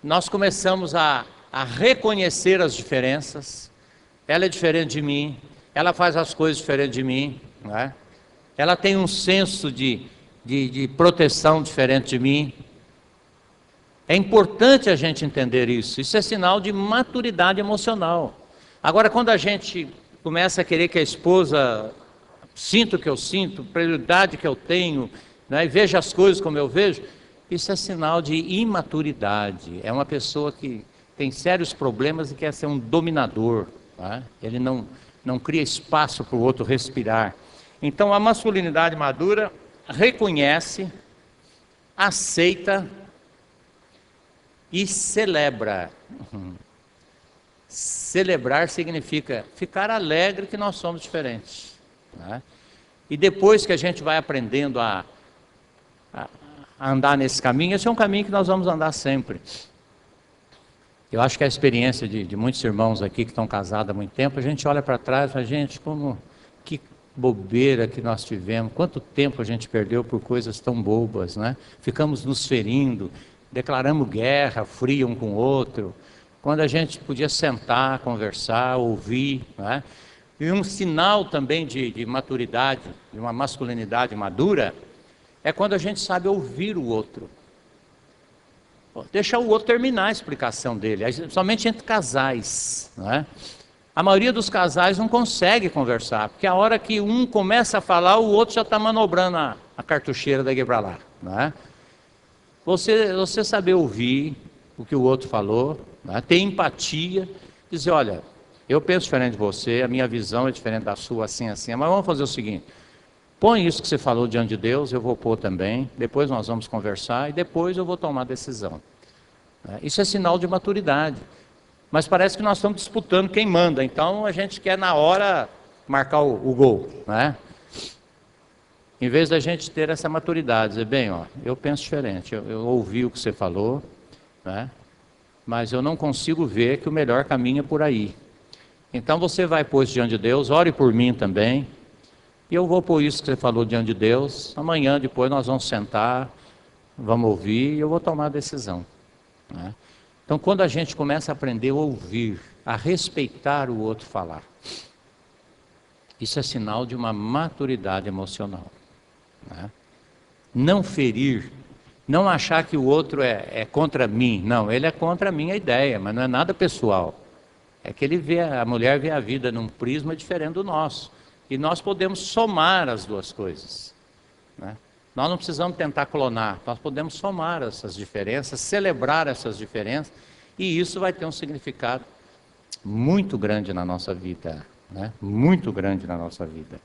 Nós começamos a reconhecer as diferenças. Ela é diferente de mim, ela faz as coisas diferentes de mim, né? Ela tem um senso de proteção diferente de mim. É importante a gente entender isso. Isso é sinal de maturidade emocional. Agora, quando a gente começa a querer que a esposa sinta o que eu sinto, prioridade que eu tenho, né, e veja as coisas como eu vejo, isso é sinal de imaturidade. É uma pessoa que tem sérios problemas e quer ser um dominador, tá? Ele não cria espaço para o outro respirar. Então a masculinidade madura reconhece, aceita e celebra. Celebrar significa ficar alegre que nós somos diferentes, né? E depois que a gente vai aprendendo a andar nesse caminho, esse é um caminho que nós vamos andar sempre. Eu acho que a experiência de muitos irmãos aqui que estão casados há muito tempo, a gente olha para trás e fala, gente, que bobeira que nós tivemos, quanto tempo a gente perdeu por coisas tão bobas, né? Ficamos nos ferindo, declaramos guerra fria um com o outro, quando a gente podia sentar, conversar, ouvir, né? E um sinal também de maturidade, de uma masculinidade madura, é quando a gente sabe ouvir o outro. Deixa o outro terminar a explicação dele, somente entre casais, né? A maioria dos casais não consegue conversar, porque a hora que um começa a falar, o outro já está manobrando a cartucheira daqui para lá, né? Você saber ouvir o que o outro falou, né? Ter empatia, dizer, olha, eu penso diferente de você, a minha visão é diferente da sua, assim, assim, mas vamos fazer o seguinte, põe isso que você falou diante de Deus, eu vou pôr também, depois nós vamos conversar e depois eu vou tomar a decisão. Isso é sinal de maturidade. Mas parece que nós estamos disputando quem manda, então a gente quer na hora marcar o gol, né? Em vez da gente ter essa maturidade, dizer, bem, ó, eu penso diferente, eu ouvi o que você falou, né? Mas eu não consigo ver que o melhor caminho é por aí. Então você vai pôr isso diante de Deus, ore por mim também, e eu vou pôr isso que você falou diante de Deus, amanhã depois nós vamos sentar, vamos ouvir e eu vou tomar a decisão, né? Então, quando a gente começa a aprender a ouvir, a respeitar o outro falar, isso é sinal de uma maturidade emocional, né? Não ferir, não achar que o outro é contra mim, não, ele é contra a minha ideia, mas não é nada pessoal. É que a mulher vê a vida num prisma diferente do nosso, e nós podemos somar as duas coisas, né? Nós não precisamos tentar clonar, nós podemos somar essas diferenças, celebrar essas diferenças, e isso vai ter um significado muito grande na nossa vida, né? Muito grande na nossa vida.